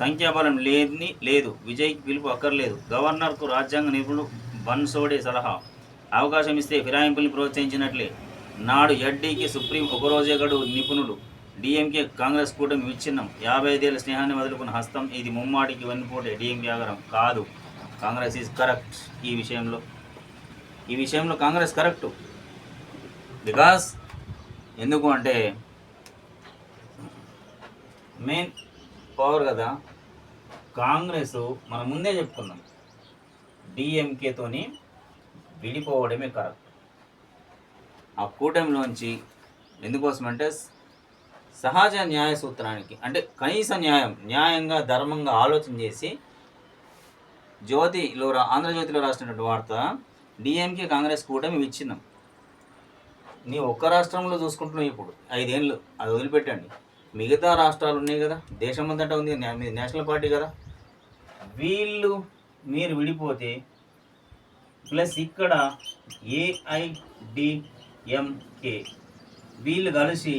సంఖ్యాబలం లేదు. విజయ్కి పిలుపు అక్కర్లేదు. గవర్నర్కు రాజ్యాంగ నిపుణుడు బన్సోడే సలహా. అవకాశం ఇస్తే ఫిరాయింపుల్ని ప్రోత్సహించినట్లే. నాడు ఎడ్డీకి సుప్రీం ఒకరోజే గడువు నిపుణులు. డిఎంకే కాంగ్రెస్ కూటమి విచ్ఛిన్నం. 55 ఏళ్ల స్నేహాన్ని వదులుకున్న హస్తం. ఇది ముమ్మాటికి వెన్నుపోటే డిఎంకే ఆగరం కాదు. Congress is correct. ఈ విషయంలో కాంగ్రెస్ కరెక్టు. బికాస్ ఎందుకు అంటే మెయిన్ పవర్ కదా కాంగ్రెస్. మనం ముందే చెప్పుకున్నాం, డిఎంకేతోని విడిపోవడమే కరెక్ట్. ఆ కూటమిలోంచి ఎందుకోసమంటే సహజ న్యాయ సూత్రానికి, అంటే కనీస న్యాయంగా ధర్మంగా ఆలోచన చేసి ఆంధ్రజ్యోతిలో రాసినటువంటి వార్త, డిఎంకే కాంగ్రెస్ కూటమి విచ్ఛిన్నం. నీ ఒక్క రాష్ట్రంలో చూసుకుంటున్నావు ఇప్పుడు 5 ఏళ్ళు, అది వదిలిపెట్టండి. మిగతా రాష్ట్రాలు ఉన్నాయి కదా, దేశమంతటా ఉంది, నేషనల్ పార్టీ కదా. మీరు విడిపోతే ప్లస్ ఇక్కడ ఏఐడిఎంకే వీళ్ళు కలిసి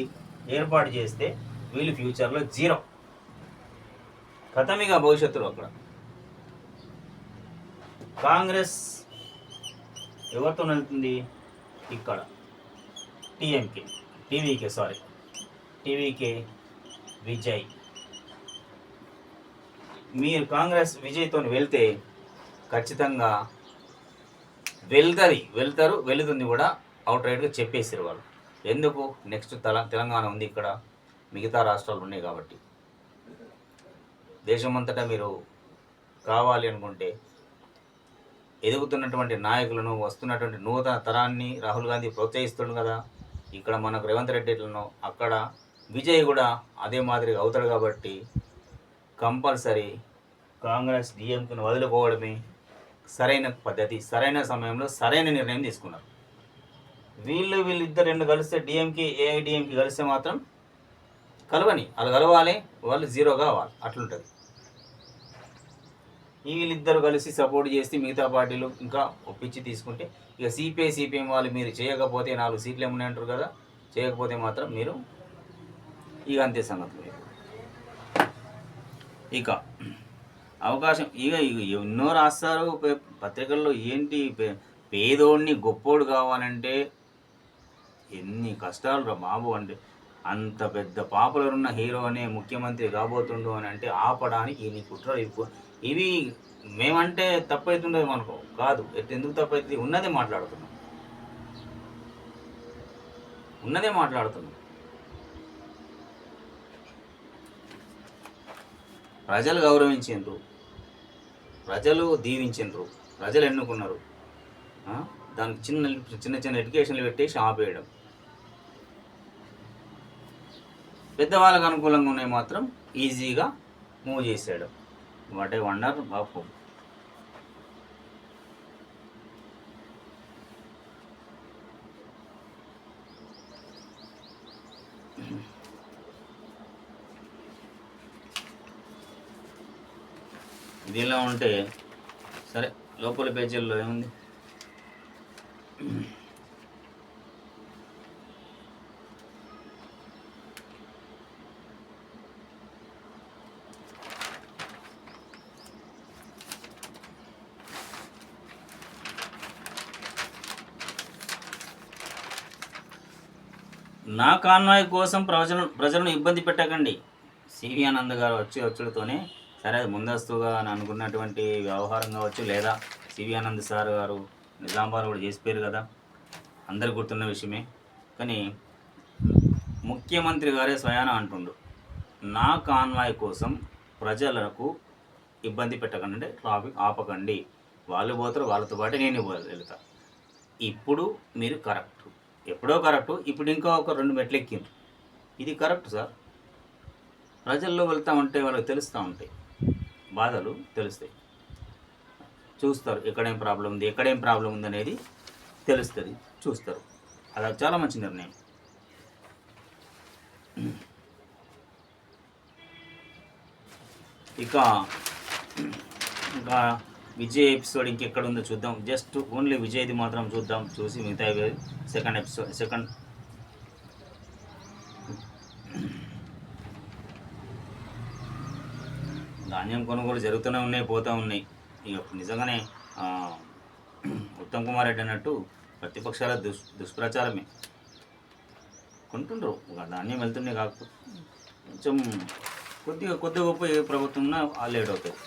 ఏర్పాటు చేస్తే వీళ్ళు ఫ్యూచర్లో 0 ఖతమిగా భవిష్యత్తులో. అక్కడ కాంగ్రెస్ ఎవరితో వెళ్తుంది? ఇక్కడ టీవీకే విజయ్. మీరు కాంగ్రెస్ విజయ్తో వెళ్తే ఖచ్చితంగా వెళ్తుంది కూడా, అవుట్ రైట్గా చెప్పేసారు వాళ్ళు. ఎందుకు? నెక్స్ట్ తెలంగాణ ఉంది, ఇక్కడ మిగతా రాష్ట్రాలు ఉన్నాయి కాబట్టి. దేశమంతటా మీరు కావాలి అనుకుంటే ఎదుగుతున్నటువంటి నాయకులను, వస్తున్నటువంటి నూతన తరాన్ని రాహుల్ గాంధీ ప్రోత్సహిస్తుండు కదా. ఇక్కడ మనకు రేవంత్ రెడ్డి ఎట్లనో అక్కడ విజయ్ కూడా అదే మాదిరిగా అవుతాడు కాబట్టి కంపల్సరీ కాంగ్రెస్ డిఎంకేను వదులుకోవడమే సరైన పద్ధతి. సరైన సమయంలో సరైన నిర్ణయం తీసుకున్నారు. వీళ్ళిద్దరు రెండు కలిస్తే డిఎంకే ఏఐడిఎంకి కలిస్తే మాత్రం కలవని, వాళ్ళు కలవాలి, వాళ్ళు జీరో కావాలి, అట్లుంటుంది. వీళ్ళిద్దరు కలిసి సపోర్ట్ చేసి మిగతా పార్టీలు ఇంకా ఒప్పించి తీసుకుంటే ఇక సిపిఎం వాళ్ళు మీరు చేయకపోతే 4 సీట్లు ఏమన్నా అంటారు కదా, చేయకపోతే మాత్రం మీరు ఇక అంతే సంగతులు. ఇక అవకాశం ఇక ఎన్నో రాస్తారు పత్రికల్లో. ఏంటి పేదోడిని గొప్పోడు కావాలంటే ఎన్ని కష్టాలు రా బాబు. అంటే అంత పెద్ద పాపులర్ ఉన్న హీరో అనే ముఖ్యమంత్రి కాబోతుండు అని అంటే ఆపడానికి ఇన్ని కుట్రలు. ఇవి మేమంటే తప్పవుతుండదు మనకు కాదు. ఎందుకు తప్పవుతుంది? ఉన్నదే మాట్లాడుతున్నాం. ప్రజలు గౌరవించిండ్రు, ప్రజలు దీవించిండ్రు, ప్రజలు ఎన్నుకున్నారు. దానికి చిన్న ఎడ్యుకేషన్లు పెట్టేసి ఆపేయడం. పెద్దవాళ్ళకు అనుకూలంగా ఉన్నాయి మాత్రం ఈజీగా మూవ్ చేసేయడం. వాట్ ఏ వండర్ బాపు. ఇది ఇలా ఉంటే సరే, లోపల పేజీల్లో ఏముంది? నా కాన్వాయ్ కోసం ప్రజలను ఇబ్బంది పెట్టకండి. సివి ఆనంద్ గారు వచ్చుడుతోనే సరే, అది ముందస్తుగా అని అనుకున్నటువంటి వ్యవహారం కావచ్చు, లేదా సివి ఆనంద్ సార్ గారు నిజామాబాద్ కూడా చేసిపోయారు కదా, అందరికి గుర్తున్న విషయమే. కానీ ముఖ్యమంత్రి గారే స్వయాన అంటుండు, నా కాన్వాయ్ కోసం ప్రజలకు ఇబ్బంది పెట్టకండి, అంటే ట్రాఫిక్ ఆపకండి, వాళ్ళు పోతారు, వాళ్ళతో పాటు నేను వెళ్తా. ఇప్పుడు మీరు కరెక్ట్, ఎప్పుడో కరెక్టు, ఇప్పుడు ఇంకా ఒక 2 మెట్లు ఎక్కిండ్రు. ఇది కరెక్ట్ సార్. ప్రజల్లో వెళ్తూ ఉంటే వాళ్ళకి తెలుస్తూ ఉంటాయి, బాధలు తెలుస్తాయి, చూస్తారు ఎక్కడేం ప్రాబ్లం ఉంది అనేది తెలుస్తుంది, చూస్తారు. అది చాలా మంచి నిర్ణయం. ఇంకా విజయ్ ఎపిసోడ్ ఇంకెక్కడ ఉందో చూద్దాం. జస్ట్ ఓన్లీ విజయ్ది మాత్రం చూద్దాం. చూసి మిగతా సెకండ్ ధాన్యం కొనుగోలు జరుగుతూనే ఉన్నాయి, పోతూ ఉన్నాయి. ఇక నిజంగానే ఉత్తమ్ కుమార్ రెడ్డి అన్నట్టు ప్రతిపక్షాల దుష్ప్రచారమే. కొంటుండ్రు, ధాన్యం వెళ్తుండే, కాకపోతే కొంచెం కొద్ది గొప్ప ఏ ప్రభుత్వం ఉన్నా లేట్ అవుతుంది.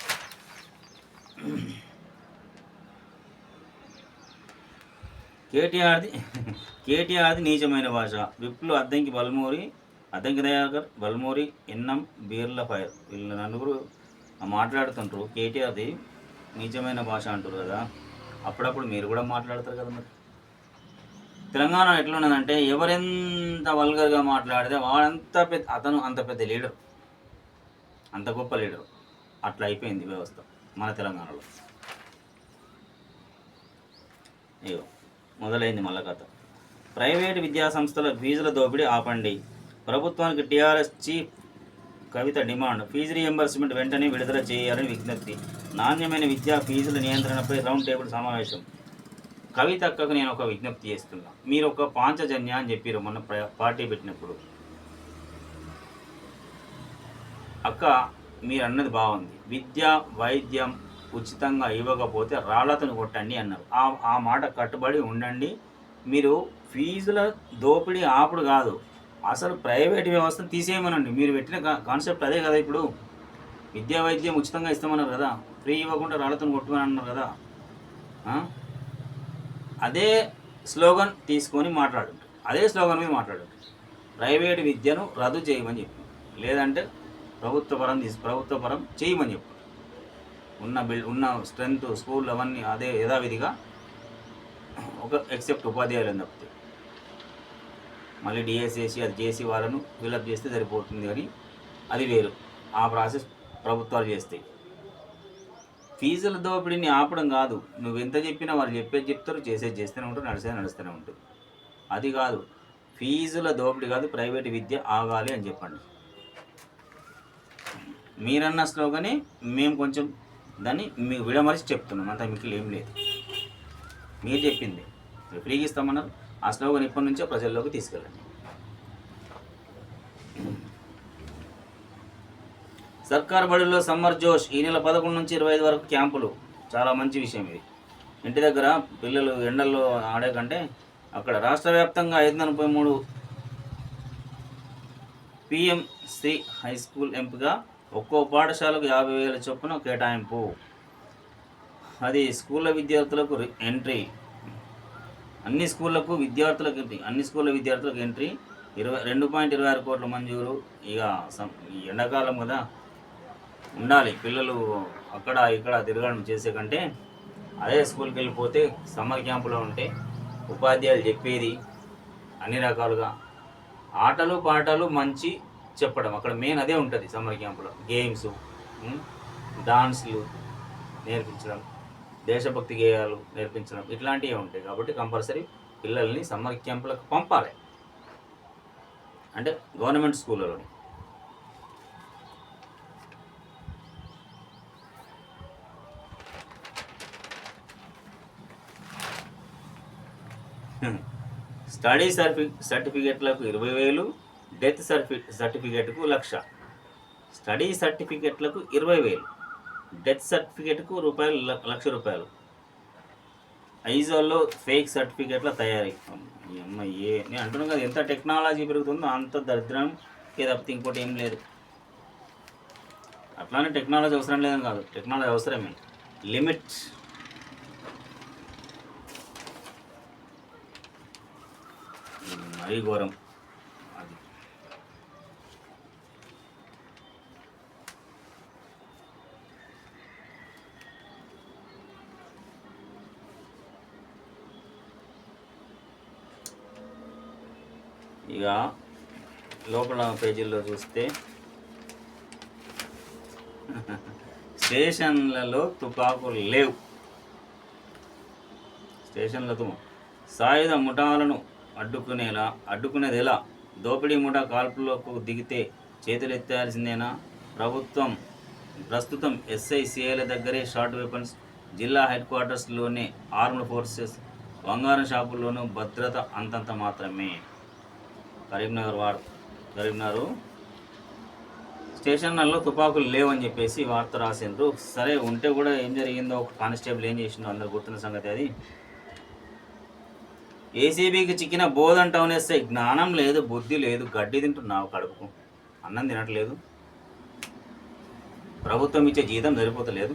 కేటీఆర్ది నీచమైన భాష. విప్లు అద్దంకి దయాకర్, బల్మూరి, ఎన్నం, బీర్ల ఫైర్, వీళ్ళు 4 మాట్లాడుతుంటారు. కేటీఆర్ది నీచమైన భాష అంటారు కదా, అప్పుడప్పుడు మీరు కూడా మాట్లాడతారు కదా. మరి తెలంగాణ ఎట్లా ఉన్నదంటే ఎవరెంత వల్గర్గా మాట్లాడితే అతను అంత పెద్ద లీడర్, అంత గొప్ప లీడరు. అట్లా అయిపోయింది వ్యవస్థ మన తెలంగాణలో. అయ్యో, మొదలైంది మళ్ళా కథ. ప్రైవేటు విద్యాసంస్థల ఫీజుల దోపిడీ ఆపండి. ప్రభుత్వానికి టీఆర్ఎస్ చీఫ్ కవిత డిమాండ్. ఫీజు రీఎంబర్స్మెంట్ వెంటనే విడుదల చేయాలని విజ్ఞప్తి. నాణ్యమైన విద్యా ఫీజుల నియంత్రణపై రౌండ్ టేబుల్ సమావేశం. కవితక్కకు నేను ఒక విజ్ఞప్తి చేస్తున్నా. మీరు ఒక పాంచజన్య అని చెప్పారు మొన్న పార్టీ పెట్టినప్పుడు. అక్క, మీరు అన్నది బాగుంది, విద్య వైద్యం ఉచితంగా ఇవ్వకపోతే రాళ్లతోని కొట్టండి అన్నారు. ఆ మాట కట్టుబడి ఉండండి. మీరు ఫీజుల దోపిడీ ఆపుడు కాదు, అసలు ప్రైవేట్ వ్యవస్థను తీసేయమనండి. మీరు పెట్టిన కాన్సెప్ట్ అదే కదా. ఇప్పుడు విద్యా వైద్యం ఉచితంగా ఇస్తామన్నారు కదా, ఫ్రీ ఇవ్వకుండా రాళ్లతోని కొట్టుమని అన్నారు కదా. అదే స్లోగన్ తీసుకొని మాట్లాడుంటారు. అదే స్లోగన్ మీద మాట్లాడండి. ప్రైవేటు విద్యను రద్దు చేయమని చెప్పి, లేదంటే ప్రభుత్వపరం చేయమని చెప్పు. ఉన్న స్ట్రెంత్ స్కూల్ అవన్నీ అదే యథావిధిగా ఒక ఎక్సెప్ట్ ఉపాధ్యాయులు తప్పితే మళ్ళీ డిఎస్ చేసి అది చేసి వాళ్ళను ఫిలప్ చేస్తే సరిపోతుంది, కానీ అది వేరు. ఆ ప్రాసెస్ ప్రభుత్వాలు చేస్తాయి. ఫీజుల దోపిడీని ఆపడం కాదు, నువ్వు ఎంత చెప్పినా వాళ్ళు చెప్పేది చెప్తారు, చేసేది చేస్తూనే ఉంటారు, నడుస్తూనే ఉంటుంది. అది కాదు, ఫీజుల దోపిడీ కాదు, ప్రైవేట్ విద్య ఆగాలి అని చెప్పండి. మీరన్న స్లోగానే మేము కొంచెం దాన్ని మీకు విడమరిచి చెప్తున్నాం, అంతా మీకు ఏం లేదు. మీరు చెప్పింది ఫ్రీగా ఇస్తామన్నారు, ఆ స్లోగన్ ఇప్పటి నుంచే ప్రజల్లోకి తీసుకెళ్ళండి. సర్కార్ బడుల్లో సమ్మర్ జోష్, ఈ నెల 11 నుంచి 25 వరకు క్యాంపులు. చాలా మంచి విషయం ఇది. ఇంటి దగ్గర పిల్లలు ఎండల్లో ఆడే కంటే అక్కడ రాష్ట్ర వ్యాప్తంగా 533 పిఎం శ్రీ హై స్కూల్ ఎంపిక, ఒక్కో పాఠశాలకు 50,000 చొప్పున కేటాయింపు. అది స్కూళ్ళ విద్యార్థులకు ఎంట్రీ, అన్ని స్కూళ్ళ విద్యార్థులకు ఎంట్రీ. 2.26 కోట్ల మంజూరు. ఇక ఎండాకాలం కదా, ఉండాలి పిల్లలు అక్కడ ఇక్కడ తిరగడం చేసే కంటే అదే స్కూల్కి వెళ్ళిపోతే సమ్మర్ క్యాంపులో ఉంటే ఉపాధ్యాయులు చెప్పేది అన్ని రకాలుగా ఆటలు పాటలు మంచి చెప్పడం, అక్కడ మెయిన్ అదే ఉంటుంది. సమ్మర్ క్యాంపులో గేమ్స్, డాన్స్లు నేర్పించడం, దేశభక్తి గేయాలు నేర్పించడం, ఇట్లాంటివి ఉంటాయి. కాబట్టి కంపల్సరీ పిల్లల్ని సమ్మర్ క్యాంపులకు పంపాలి, అంటే గవర్నమెంట్ స్కూళ్ళలోని. స్టడీ సర్టిఫికెట్లకు 20,000, డెత్ సర్టిఫికెట్కు 1,00,000. స్టడీ సర్టిఫికెట్లకు 20,000, డెత్ సర్టిఫికెట్కు ₹1,00,000. ఐజోల్లో ఫేక్ సర్టిఫికెట్ల తయారీ. నేను అంటున్నాను కదా, ఎంత టెక్నాలజీ పెరుగుతుందో అంత దరిద్రం తప్పితే ఇంకోటి ఏం లేదు. అట్లానే టెక్నాలజీ అవసరం లేదని కాదు, టెక్నాలజీ అవసరమే, లిమిట్. మరీ ఘోరం అది. ఇక లోపల పేజీల్లో చూస్తే స్టేషన్లలో తుపాకులు లేవు. స్టేషన్లతో సాయుధ ముఠాలను అడ్డుకునేది ఎలా? దోపిడీ ముఠా కాల్పులకు దిగితే చేతులెత్తాల్సిందేనా? ప్రస్తుతం ఎస్ఐ సిఐల దగ్గరే షార్ట్ వెపన్స్, జిల్లా హెడ్ క్వార్టర్స్లోనే ఆర్మ్డ్ ఫోర్సెస్, బంగారం షాపుల్లోనూ భద్రత అంతంత మాత్రమే. కరీంనగర్ స్టేషన్లలో తుపాకులు లేవని చెప్పేసి వార్త రాసిండ్రు. సరే, ఉంటే కూడా ఏం జరిగిందో, ఒక కానిస్టేబుల్ ఏం చేసిందో అందరు గుర్తున్న సంగతి అది. ఏసీబీకి చిక్కిన బోధన్ టౌన్ ఎస్ఐ, జ్ఞానం లేదు, బుద్ధి లేదు, గడ్డి తింటున్నావు, కడుపుకు అన్నం తినట్లేదు, ప్రభుత్వం ఇచ్చే జీతం సరిపోతలేదు.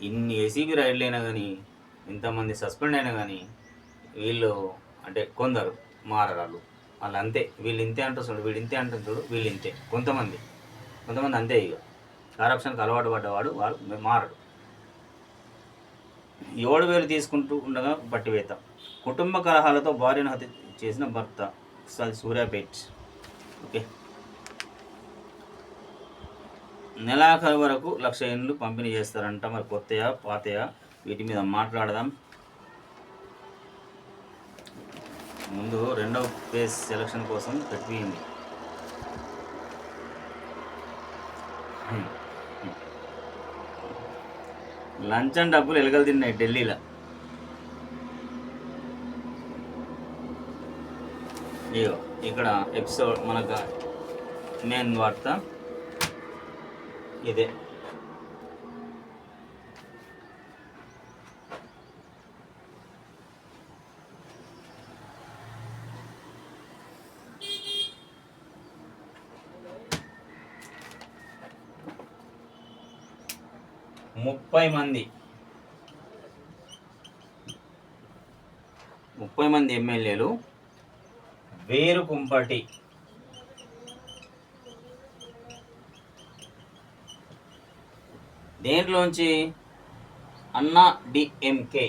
ఇన్ని ఏసీబీ రైడ్లు అయినా కానీ, ఇంతమంది సస్పెండ్ అయినా కానీ వీళ్ళు అంటే కొందరు మారరాళ్ళు, వాళ్ళు అంతే. వీళ్ళు ఇంతే అంటారు చూడు, వీడు ఇంతే అంటారు చూడు, వీళ్ళు ఇంతే. కొంతమంది అంతే. ఇక కరప్షన్కి అలవాటు పడ్డవాడు వాడు మారడు. 7,000 తీసుకుంటూ ఉండగా పట్టివేత. కుటుంబ కలహాలతో భార్యను హత్య చేసిన భర్త. సూర్యాపేట్. ఓకే, నెలాఖరు వరకు 1,00,000 ఇండ్లు పంపిణీ చేస్తారంట. మరి కొత్తయా పాతయా, వీటి మీద మాట్లాడదాం. ముందు రెండవ ఫేజ్ సెలక్షన్ కోసం పెట్టింది. లంచం డబ్బులు ఎలగలు తిన్నాయి ఢిల్లీలో. ఇగో ఇక్కడ ఎపిసోడ్ మనకు మెయిన్ వార్త ఇదే. 30 మంది ఎమ్మెల్యేలు వేరుకుంపటి దేంట్లోంచి అన్నా డిఎంకే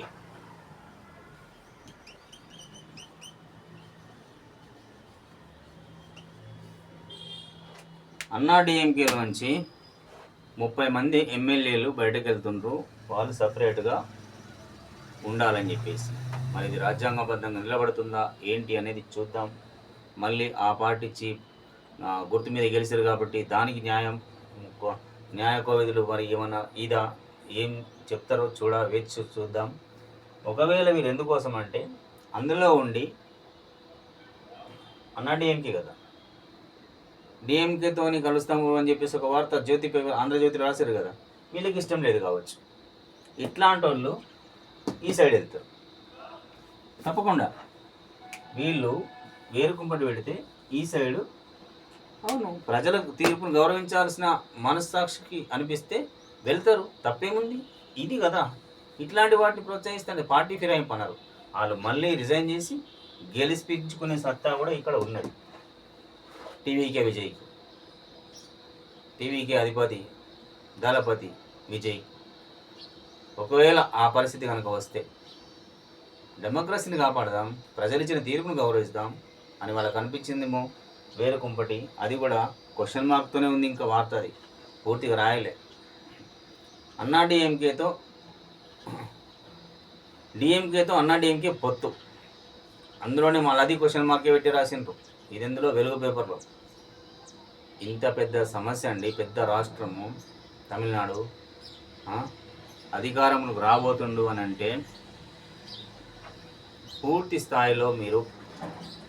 డిఎంకేలోంచి 30 మంది ఎమ్మెల్యేలు బయటకు వెళ్తుండ్రు, వాళ్ళు సపరేట్గా ఉండాలని చెప్పేసి. మరి ఇది రాజ్యాంగబద్ధంగా నిలబడుతుందా ఏంటి అనేది చూద్దాం. మళ్ళీ ఆ పార్టీ చీఫ్ గుర్తు మీద గెలిచారు కాబట్టి దానికి న్యాయ కోవిధులు మరి ఏమన్నా ఇదా ఏం చెప్తారో వేచి చూద్దాం. ఒకవేళ వీళ్ళు ఎందుకోసం అంటే అందులో ఉండి అన్నా డిఎంకే కదా, డిఎంకేతోని కలుస్తాము అని చెప్పేసి ఒక వార్త ఆంధ్రజ్యోతి రాశారు కదా, వీళ్ళకి ఇష్టం లేదు కావచ్చు. ఇట్లాంటి వాళ్ళు ఈ సైడ్ వెళ్తారు తప్పకుండా. వీళ్ళు వేరుకుంపటి పెడితే ఈ సైడు అవును ప్రజల తీర్పును గౌరవించాల్సిన మనస్సాక్షికి అనిపిస్తే వెళ్తారు, తప్పేముంది. ఇది కదా, ఇట్లాంటి వాటిని ప్రోత్సహిస్తే పార్టీ ఫిరాయింపు అన్నారు. వాళ్ళు మళ్ళీ రిజైన్ చేసి గెలిపించుకునే సత్తా కూడా ఇక్కడ ఉన్నది టీవీకే విజయ్కి, టీవీకే అధిపతి దళపతి విజయ్. ఒకవేళ ఆ పరిస్థితి కనుక వస్తే డెమోక్రసీని కాపాడదాం, ప్రజలు ఇచ్చిన తీర్పును గౌరవిస్తాం అని వాళ్ళకి అనిపించిందేమో వేరుకుంపటి. అది కూడా క్వశ్చన్ మార్క్తోనే ఉంది, ఇంకా వార్త అది పూర్తిగా రాయలే. అన్నా డిఎంకేతో అన్నా డిఎంకే పొత్తు, అందులోనే మళ్ళీ అది క్వశ్చన్ మార్కే పెట్టి రాసిండ్రు. ఇది ఎందులో వెలుగు పేపర్లో. ఇంత పెద్ద సమస్య అండి, పెద్ద రాష్ట్రము తమిళనాడు అధికారంలోకి రాబోతుండు అని అంటే పూర్తి స్థాయిలో మీరు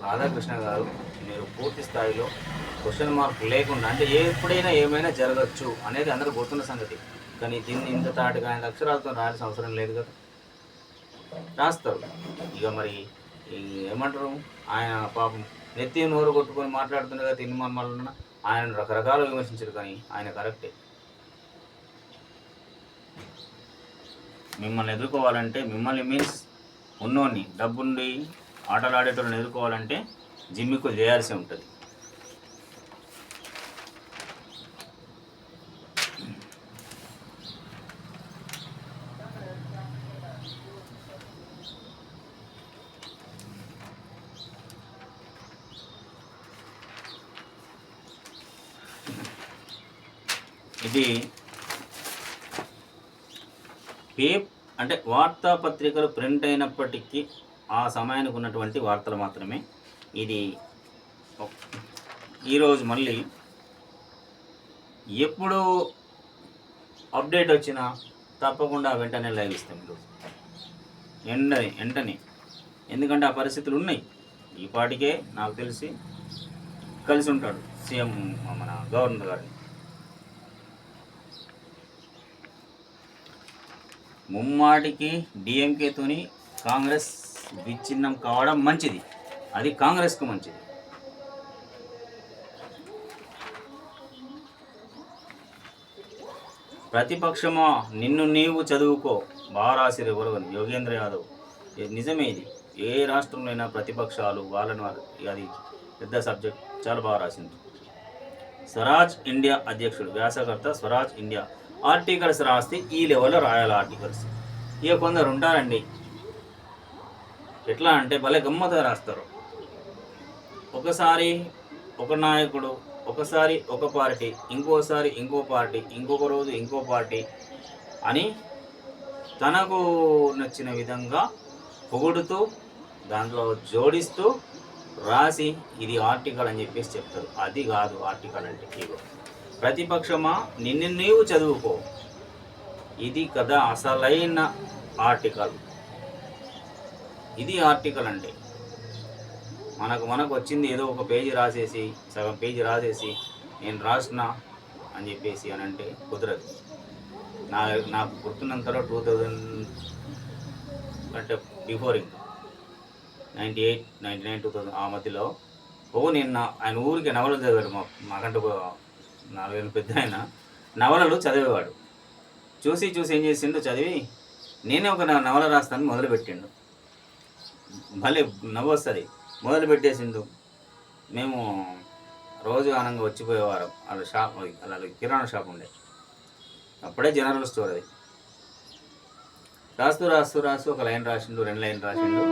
రాధాకృష్ణ గారు మీరు పూర్తి స్థాయిలో క్వశ్చన్ మార్క్ లేకుండా, అంటే ఎప్పుడైనా ఏమైనా జరగచ్చు అనేది అందరూ గుర్తున్న సంగతి. కానీ దీన్ని ఇంత తాటిగా ఆయన అక్షరాలతో రాయాల్సిన అవసరం లేదు కదా, రాస్తారు. ఇక మరి ఏమంటారు, ఆయన పాపం నెత్తి నోరు కొట్టుకొని మాట్లాడుతుండగా తిన్నమల్ల ఆయన రకరకాలు విమర్శించారు, కానీ ఆయన కరెక్టే. మిమ్మల్ని ఎదుర్కోవాలంటే, మిమ్మల్ని మీన్స్ ఉన్నోని డబ్బుండి ఆటలు ఆడేటోళ్ళని ఎదుర్కోవాలంటే జిమ్మికులు చేయాల్సి ఉంటుంది. ఇది అంటే వార్తాపత్రికలు ప్రింట్ అయినప్పటికీ ఆ సమయానికి ఉన్నటువంటి వార్తలు మాత్రమే. ఇది ఈరోజు మళ్ళీ ఎప్పుడు అప్డేట్ వచ్చినా తప్పకుండా వెంటనే లైవ్ ఇస్తాం ఈరోజు వెంటనే. ఎందుకంటే ఆ పరిస్థితులు ఉన్నాయి. ఈ పాటికే నాకు తెలిసి కలిసి ఉంటాడు సీఎం మన గవర్నర్ గారిని. ముమ్మాటికి డిఎంకేతోని కాంగ్రెస్ విచ్ఛిన్నం కావడం మంచిది, అది కాంగ్రెస్కు మంచిది. ప్రతిపక్షమా నిన్ను నీవు చదువుకో, బాగా రాసిరు ఎవరు యోగేంద్ర యాదవ్. నిజమే, ఇది ఏ రాష్ట్రంలో అయినా ప్రతిపక్షాలు వాళ్ళని అది పెద్ద సబ్జెక్ట్, చాలా బాగా రాసింది. స్వరాజ్ ఇండియా అధ్యక్షుడు వ్యాసకర్త స్వరాజ్ ఇండియా ఆర్టికల్స్ రాస్తే ఈ లెవెల్లో రాయాలి ఆర్టికల్స్. ఇక కొందరు ఉంటారండి, ఎట్లా అంటే భలే గమ్మత్తుగా రాస్తారు. ఒకసారి ఒక నాయకుడు, ఒకసారి ఒక పార్టీ, ఇంకోసారి ఇంకో పార్టీ, ఇంకొక రోజు ఇంకో పార్టీ అని తనకు నచ్చిన విధంగా పొగుడుతూ దాంట్లో జోడిస్తూ రాసి ఇది ఆర్టికల్ అని చెప్పేసి చెప్తారు. అది కాదు ఆర్టికల్ అంటే. ఇగో ప్రతిపక్షమా నిన్ను నీవు చదువుకో, ఇది కదా అసలైన ఆర్టికల్. ఇది ఆర్టికల్ అంటే. మనకు వచ్చింది ఏదో ఒక పేజీ రాసేసి, సగం పేజీ రాసేసి నేను రాసిన అని చెప్పేసి అని అంటే కుదరదు. నాకు గుర్తున్నంతలో 2000 అంటే బిఫోర్, ఇంకా 98, 99, 2000 ఆ మధ్యలో నేను ఆయన ఊరికి నవలలు చదివాడు. మాకంటే 4 ఏళ్ళు పెద్ద ఆయన నవలలు చదివేవాడు. చూసి ఏం చేసిండు, చదివి నేనే ఒక నవల రాస్తాను మొదలుపెట్టిండు. భలే నవ్వు వస్తుంది. మొదలు పెట్టేసిండు. మేము రోజు ఆనంగా వచ్చిపోయేవారు. వాళ్ళ షాప్, వాళ్ళ కిరాణా షాప్ ఉండే, అప్పుడే జనరల్ స్టోర్ అది. రాస్తూ రాస్తూ రాస్తూ ఒక లైన్ రాసిండు, 2 లైన్లు రాసిండు,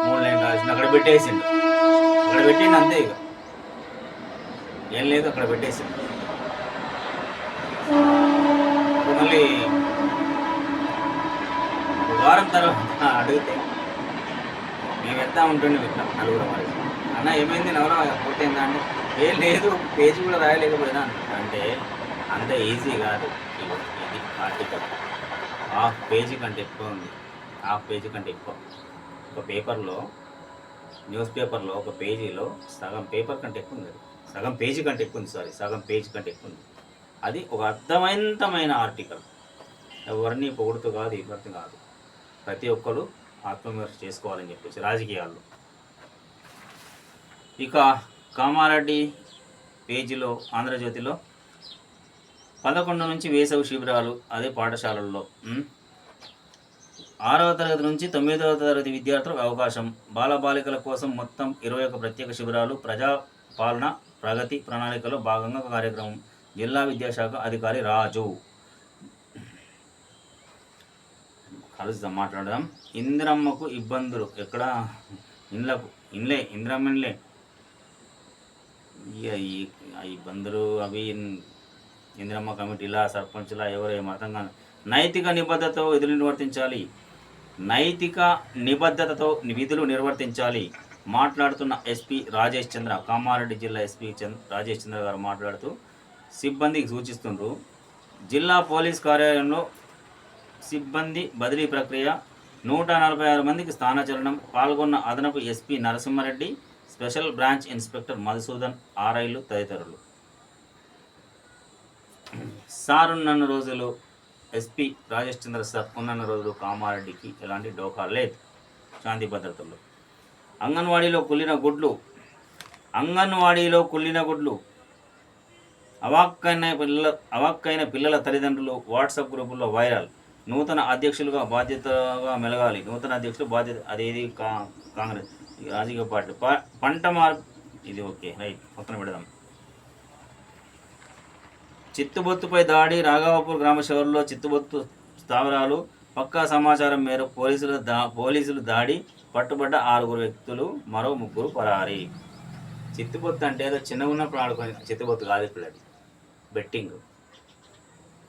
3 లైన్లు రాసిండు, అక్కడ పెట్టేసిండు. అక్కడ పెట్టిండు అంతే, ఇక ఏం లేదు, అక్కడ పెట్టేసిండు. మళ్ళీ ఒక వారం తర్వాత అడిగితే మేము వెళ్తా ఉంటుండే ఇట్లా నలుగురు మరి, అన్న ఏమైంది నవల పూర్తయిందా అంటే, ఏం లేదు పేజీ కూడా రాయలేకపోయినా అంటే, అంత ఈజీ కాదు. ఇది ఆర్టికల్ హాఫ్ పేజీ కంటే ఎక్కువ ఉంది, హాఫ్ పేజీ కంటే ఎక్కువ. ఒక పేపర్లో, న్యూస్ పేపర్లో ఒక పేజీలో సగం పేపర్ కంటే ఎక్కువ ఉంది, సగం పేజీ కంటే ఎక్కువ ఉంది, సగం పేజీ కంటే ఎక్కువ ఉంది. అది ఒక అర్థవంతమైన ఆర్టికల్. ఎవరిని పొగుడుతూ కాదు, ఇబ్బంది కాదు, ప్రతి ఒక్కరు ఆత్మవిమర్శ చేసుకోవాలని చెప్పేసి రాజకీయాల్లో. ఇక కామారెడ్డి పేజీలో, ఆంధ్రజ్యోతిలో 11 నుంచి వేసవి శిబిరాలు, అదే పాఠశాలల్లో 6వ తరగతి నుంచి 9వ తరగతి విద్యార్థులకు అవకాశం. బాలబాలికల కోసం మొత్తం 21 ప్రత్యేక శిబిరాలు. ప్రజాపాలన ప్రగతి ప్రణాళికలో భాగంగా కార్యక్రమం. జిల్లా విద్యాశాఖ అధికారి రాజు. కలుద్దాం, మాట్లాడదాం. ఇందిరమ్మకు ఇబ్బందులు ఎక్కడ? ఇండ్లే ఇందిరమ్మ ఇండ్లే. ఇబ్బందులు అవి ఇందిరమ్మ కమిటీలా, సర్పంచ్లా, ఎవరు ఏం అర్థం కాదు. నైతిక నిబద్ధతతో విధులు నిర్వర్తించాలి. నైతిక నిబద్ధతతో విధులు నిర్వర్తించాలి. మాట్లాడుతున్న ఎస్పీ రాజేష్ చంద్ర, కామారెడ్డి జిల్లా ఎస్పీ రాజేష్ చంద్ర గారు మాట్లాడుతూ సిబ్బందికి సూచిస్తుండ్రు. జిల్లా పోలీస్ కార్యాలయంలో సిబ్బంది బదిలీ ప్రక్రియ. 146 మందికి స్థానచలనం. పాల్గొన్న అదనపు SP Narasimha Reddy, special branch inspector Madhusudan, ఆర్ఐలు తదితరులు. సార్ ఉన్నన్న రోజులు, ఎస్పీ రాజేష్ చంద్ర సార్ ఉన్నన్న రోజులు కామారెడ్డికి ఎలాంటి డోకా లేదు శాంతి భద్రతల్లో. అంగన్వాడీలో కుళ్ళిన గుడ్లు. అవాక్కైన పిల్లల తల్లిదండ్రులు వాట్సాప్ గ్రూపుల్లో వైరల్. నూతన అధ్యక్షులుగా బాధ్యతగా మెలగాలి. నూతన అధ్యక్షులు బాధ్యత, అదేది కాంగ్రెస్ రాజకీయ పార్టీ. పంట మార్పు, ఇది ఓకే రైట్, పక్కన పెడదాం. చిత్తుబొత్తుపై దాడి. రాఘవాపూర్ గ్రామ శివారులో చిత్తుబొత్తు స్థావరాలు. పక్కా సమాచారం మేరకు పోలీసులు దాడి. పట్టుబడ్డ 6 వ్యక్తులు, మరో 3 పరారీ. చిత్తుబొత్తు అంటే ఏదో చిన్నగా ఉన్నప్పుడు ఆడుకొని, చిత్తుబొత్తు కాదు ఇప్పుడు, అది బెట్టింగ్.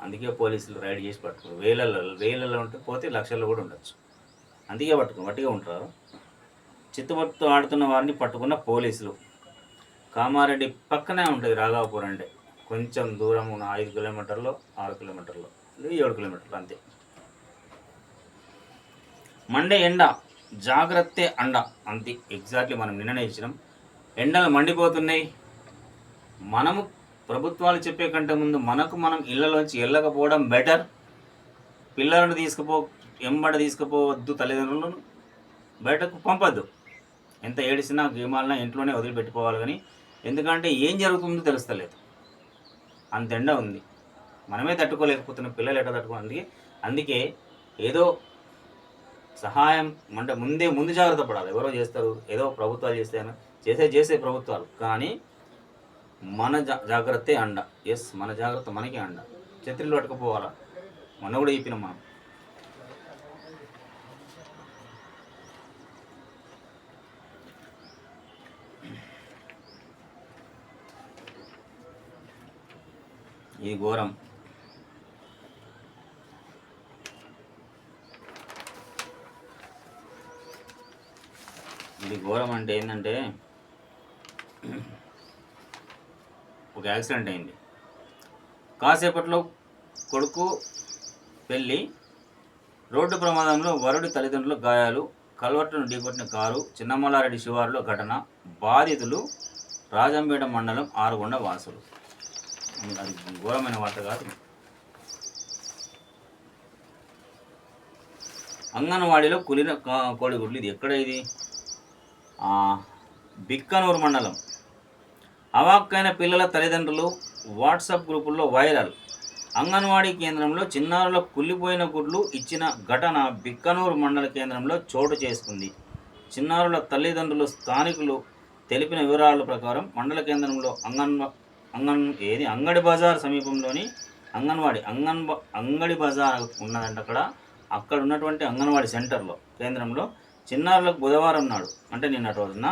అందుకే పోలీసులు రైడ్ చేసి పట్టుకున్నారు. వేలలో ఉంటే పోతే లక్షల్లో కూడా ఉండొచ్చు. అందుకే వట్టిగా ఉంటారు. చిత్తుబొత్తు ఆడుతున్న వారిని పట్టుకున్న పోలీసులు. కామారెడ్డి పక్కనే ఉంటుంది రాఘవాపూర్ అంటే, కొంచెం దూరం ఉన్న 5 కిలోమీటర్లు, 6 కిలోమీటర్లు, 7 కిలోమీటర్లు అంతే. మండే ఎండ, జాగ్రత్తే అండ, అంతే. ఎగ్జాక్ట్లీ మనం నిన్ననే ఇచ్చినాం. ఎండలు మండిపోతున్నాయి. మనము ప్రభుత్వాలు చెప్పే కంటే ముందు మనం ఇళ్లలోంచి వెళ్ళకపోవడం బెటర్. పిల్లలను తీసుకుపోవద్దు, తల్లిదండ్రులను బయటకు పంపద్దు. ఎంత ఏడిసినా గేమాలన్నా ఇంట్లోనే వదిలిపెట్టుకోవాలి. కానీ ఎందుకంటే ఏం జరుగుతుందో తెలుస్తలేదు, అంత ఎండ ఉంది. మనమే తట్టుకోలేకపోతున్నాం, పిల్లలు ఎట్లా తట్టుకోవాలి. అందుకే ఏదో సహాయం అంటే ముందు జాగ్రత్త పడాలి. ఎవరో చేస్తారు, ఏదో ప్రభుత్వాలు చేసే ప్రభుత్వాలు, కానీ మన జాగ్రత్తే అండ. ఎస్, మన జాగ్రత్త మనకే అండ. ఛత్రీలు పట్టుకుపోవాలా, మొన్న కూడా చెప్పినాం మనం. ఇది ఘోరం. ఇది ఘోరం అంటే ఏంటంటే, ఒక యాక్సిడెంట్ అయింది. కాసేపట్లో కొడుకు పెళ్ళి. రోడ్డు ప్రమాదంలో వరుడి తల్లిదండ్రులు గాయాలు. కల్వర్టును ఢీకొట్టిన కారు. చిన్నమల్లారెడ్డి శివారులో ఘటన. బాధితులు రాజంపేట మండలం ఆరుగొండ వాసులు. అది ఘోరమైన వార్త కాదు. అంగన్వాడీలో కులిన కోడిగుడ్లు. ఇది ఎక్కడ? ఇది బిక్కనూరు మండలం. అవాక్కైన పిల్లల తల్లిదండ్రులు వాట్సాప్ గ్రూపుల్లో వైరల్. అంగన్వాడీ కేంద్రంలో చిన్నారుల కుళ్ళిపోయిన గుడ్లు ఇచ్చిన ఘటన బిక్కనూరు మండల కేంద్రంలో చోటు చేసుకుంది. చిన్నారుల తల్లిదండ్రులు స్థానికులు తెలిపిన వివరాల ప్రకారం మండల కేంద్రంలో అంగడి బజార్ సమీపంలోని అంగడి బజార్ ఉన్నదంట. అక్కడ ఉన్నటువంటి అంగన్వాడీ సెంటర్లో కేంద్రంలో చిన్నారులకు బుధవారం నాడు అంటే నిన్నటి రోజున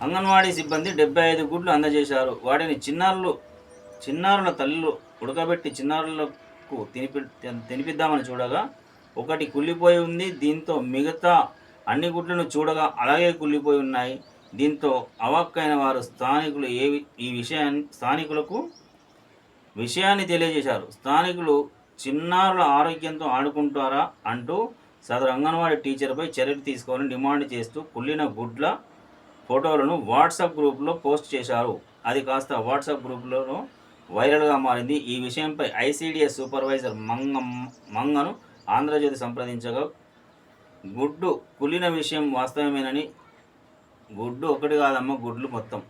అంగన్వాడీ సిబ్బంది 75 గుడ్లు అందజేశారు. వాటిని చిన్నారుల తల్లులు ఉడకబెట్టి చిన్నారులకు తినిపిద్దామని చూడగా ఒకటి కుళ్ళిపోయి ఉంది. దీంతో మిగతా అన్ని గుడ్లను చూడగా అలాగే కుళ్ళిపోయి ఉన్నాయి. దీంతో అవాక్కైన వారు స్థానికులకు విషయాన్ని తెలియజేశారు. స్థానికులు చిన్నారుల ఆరోగ్యంతో ఆడుకుంటారా అంటూ సదరు అంగన్వాడీ టీచర్పై చర్యలు తీసుకోవాలని డిమాండ్ చేస్తూ కుళ్ళిన గుడ్ల ఫోటోలను వాట్సాప్ గ్రూప్లో పోస్ట్ చేశారు. అది కాస్త వాట్సాప్ గ్రూప్లో వైరల్గా మారింది. ఈ విషయంపై ఐసీడీఎస్ సూపర్వైజర్ మంగను ఆంధ్రజ్యోతి సంప్రదించగా గుడ్డు కుళ్ళిన విషయం వాస్తవమేనని, గుడ్డు ఒకటి కాదమ్మ గుడ్లు మొత్తం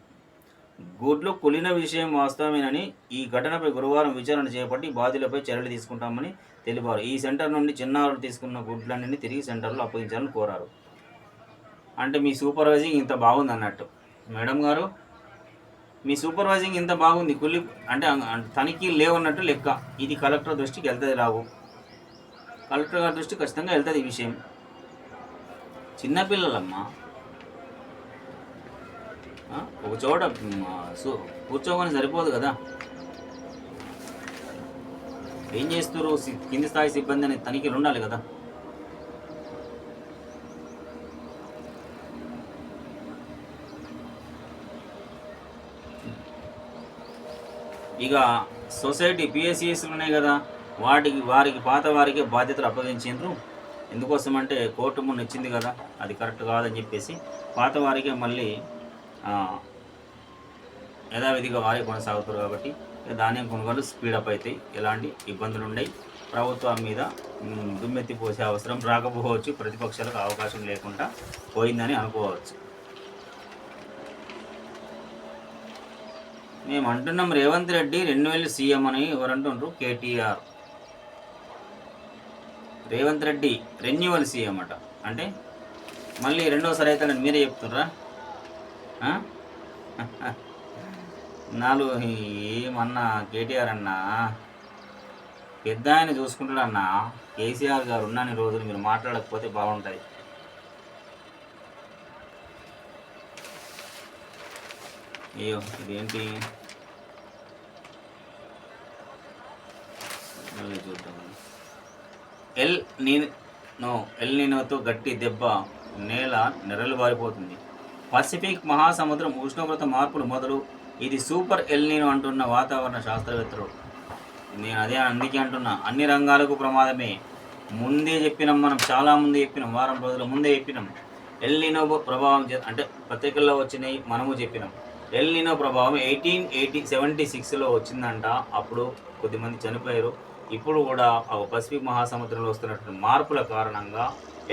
గుడ్లు కుళ్ళిన విషయం వాస్తవమేనని, ఈ ఘటనపై గురువారం విచారణ చేపట్టి బాధ్యులపై చర్యలు తీసుకుంటామని తెలిపారు. ఈ సెంటర్ నుండి చిన్నారులు తీసుకున్న గుడ్లన్నీ తిరిగి సెంటర్లో అప్పగించాలని కోరారు. అంటే మీ సూపర్వైజింగ్ ఇంత బాగుంది అన్నట్టు. మేడం గారు, మీ సూపర్వైజింగ్ ఇంత బాగుంది, అంటే తనిఖీలు లేవన్నట్టు లెక్క. ఇది కలెక్టర్ దృష్టికి వెళ్తుంది. కలెక్టర్ గారి దృష్టికి ఖచ్చితంగా వెళ్తుంది ఈ విషయం. చిన్నపిల్లలమ్మా, ఒక చోట కూర్చోగానే సరిపోదు కదా. ఏం చేస్తారు? కింది స్థాయి సిబ్బంది అనే తనిఖీలు ఉండాలి కదా. ఇక సొసైటీ పిఎస్సిఎస్లు ఉన్నాయి కదా, వారికి పాత వారికే బాధ్యతలు అప్పగించారు. ఎందుకోసం అంటే కోర్టు ముందు ఇచ్చింది కదా, అది కరెక్ట్ కాదని చెప్పేసి పాత వారికే మళ్ళీ యథావిధిగా వారే కొనసాగుతారు. కాబట్టి ధాన్యం కొనుగోలు స్పీడప్ అవుతాయి, ఎలాంటి ఇబ్బందులు ఉన్నాయి. ప్రభుత్వం మీద దుమ్మెత్తి పోసే అవసరం రాకపోవచ్చు, ప్రతిపక్షాలకు అవకాశం లేకుండా పోయిందని అనుకోవచ్చు. మేము అంటున్నాం రేవంత్ రెడ్డి 2000 సీఎం అని ఎవరంటుండ్రు? కేటీఆర్. రేవంత్ రెడ్డి రెన్యువల్ సీఎం అట. అంటే మళ్ళీ రెండోసారి అవుతాడని మీరే చెప్తున్నారా? ఏమన్నా కేటీఆర్ అన్నా పెద్ద ఆయన చూసుకుంటాడన్నా. కేసీఆర్ గారు ఉన్నన్ని రోజులు మీరు మాట్లాడకపోతే బాగుంటుంది. అయ్యో ఇదేంటి, మళ్ళీ చూద్దాం. ఎల్ నీనోతో గట్టి దెబ్బ, నేల నెరలు బారిపోతుంది. పసిఫిక్ మహాసముద్రం ఉష్ణోగ్రత మార్పులు మొదలు. ఇది సూపర్ ఎల్ నీనో అంటున్న వాతావరణ శాస్త్రవేత్తలు. నేను అందుకే అంటున్నా, అన్ని రంగాలకు ప్రమాదమే. ముందే చెప్పినాం, మనం చాలా ముందే చెప్పినాం, వారం రోజుల ముందే చెప్పినాం. ఎల్ నీనో ప్రభావం అంటే పత్రికల్లో వచ్చినాయి, మనము చెప్పినాం. ఎల్ నీనో ప్రభావం 1876లో వచ్చిందంట. అప్పుడు కొద్దిమంది చనిపోయారు. ఇప్పుడు కూడా పసిఫిక్ మహాసముద్రంలో వస్తున్నటువంటి మార్పుల కారణంగా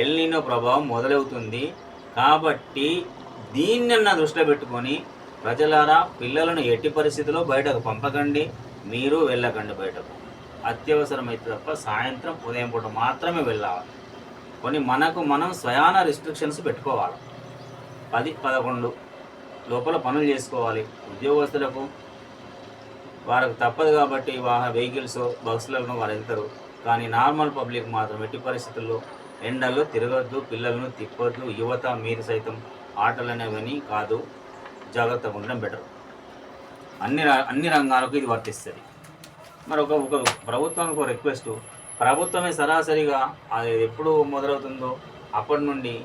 ఎల్ నీనో ప్రభావం మొదలవుతుంది. కాబట్టి దీన్నన్నా దృష్టిలో పెట్టుకొని ప్రజలారా, పిల్లలను ఎట్టి పరిస్థితుల్లో బయటకు పంపకండి, మీరు వెళ్ళకండి బయటకు. అత్యవసరమైతే తప్ప సాయంత్రం ఉదయం పూట మాత్రమే వెళ్ళాలి. మనం స్వయాన రిస్ట్రిక్షన్స్ పెట్టుకోవాలి. 10-11 లోపల పనులు చేసుకోవాలి. ఉద్యోగస్తులకు వారికి తప్పదు కాబట్టి వెహికల్స్ బస్సులను వారు వెళ్తారు. కానీ నార్మల్ పబ్లిక్ మాత్రం ఎట్టి పరిస్థితుల్లో ఎండల్లో తిరగద్దు, పిల్లలను తిప్పొద్దు. యువత మీరు సైతం ఆటలు అనేవని కాదు, జాగ్రత్తగా ఉండడం బెటర్. అన్ని రంగాలకు ఇది వర్తిస్తుంది. మరి ఒక ప్రభుత్వానికి ఒక రిక్వెస్ట్, ప్రభుత్వమే సరాసరిగా అది ఎప్పుడు మొదలవుతుందో అప్పటి నుండి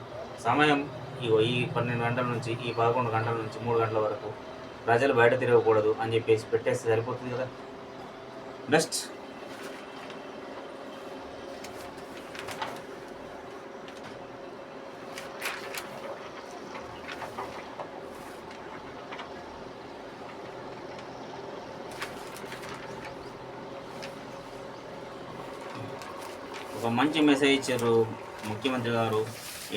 సమయం ఈ 12 గంటల నుంచి ఈ 11 గంటల నుంచి 3 గంటల వరకు ప్రజలు బయట తిరగకూడదు అని చెప్పేసి పెట్టేస్తే సరిపోతుంది కదా. బెస్ట్. ఒక మంచి మెసేజ్ ఇచ్చారు ముఖ్యమంత్రి గారు.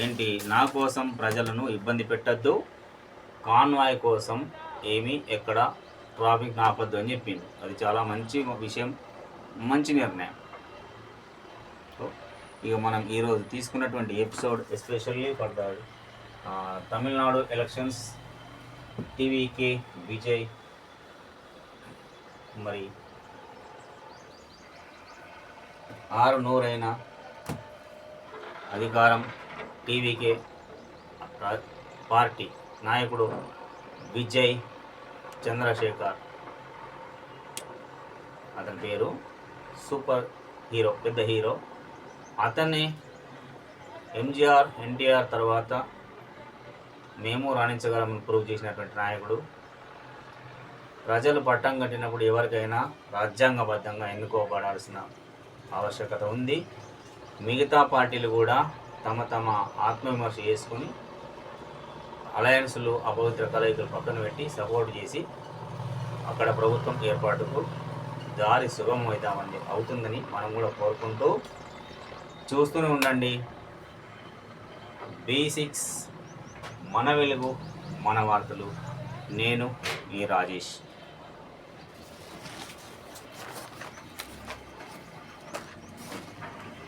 ఏంటి, నా కోసం ప్రజలను ఇబ్బంది పెట్టద్దు, కాన్వాయ్ కోసం ఎక్కడ ట్రాఫిక్ ఆపద్దు అని చెప్పింది. అది చాలా మంచి విషయం, మంచి నిర్ణయం. ఇక మనం ఈరోజు తీసుకున్నటువంటి episode especially for the Tamil Nadu elections TVK Vijay, మరి 6 అధికారం టీవీకే పార్టీ నాయకుడు విజయ్ చంద్రశేఖర్, అతని పేరు సూపర్ హీరో, పెద్ద హీరో. అతన్ని ఎంజీఆర్ ఎన్టీఆర్ తర్వాత మేము రాణించగలమని ప్రూవ్ చేసినటువంటి నాయకుడు. ప్రజలు పట్టం కట్టినప్పుడు ఎవరికైనా రాజ్యాంగబద్ధంగా ఎన్నుకోబడాల్సిన ఆవశ్యకత ఉంది. మిగతా పార్టీలు కూడా తమ తమ ఆత్మవిమర్శ చేసుకుని అలయన్స్లు, అపవిత్ర కలయికలు పక్కన పెట్టి సపోర్ట్ చేసి అక్కడ ప్రభుత్వం ఏర్పాటుకు దారి సుగమం అవుతుందని మనం కూడా కోరుకుంటూ చూస్తూనే ఉండండి. B6 మన వెలుగు మన వార్తలు. నేను మీ రాజేష్.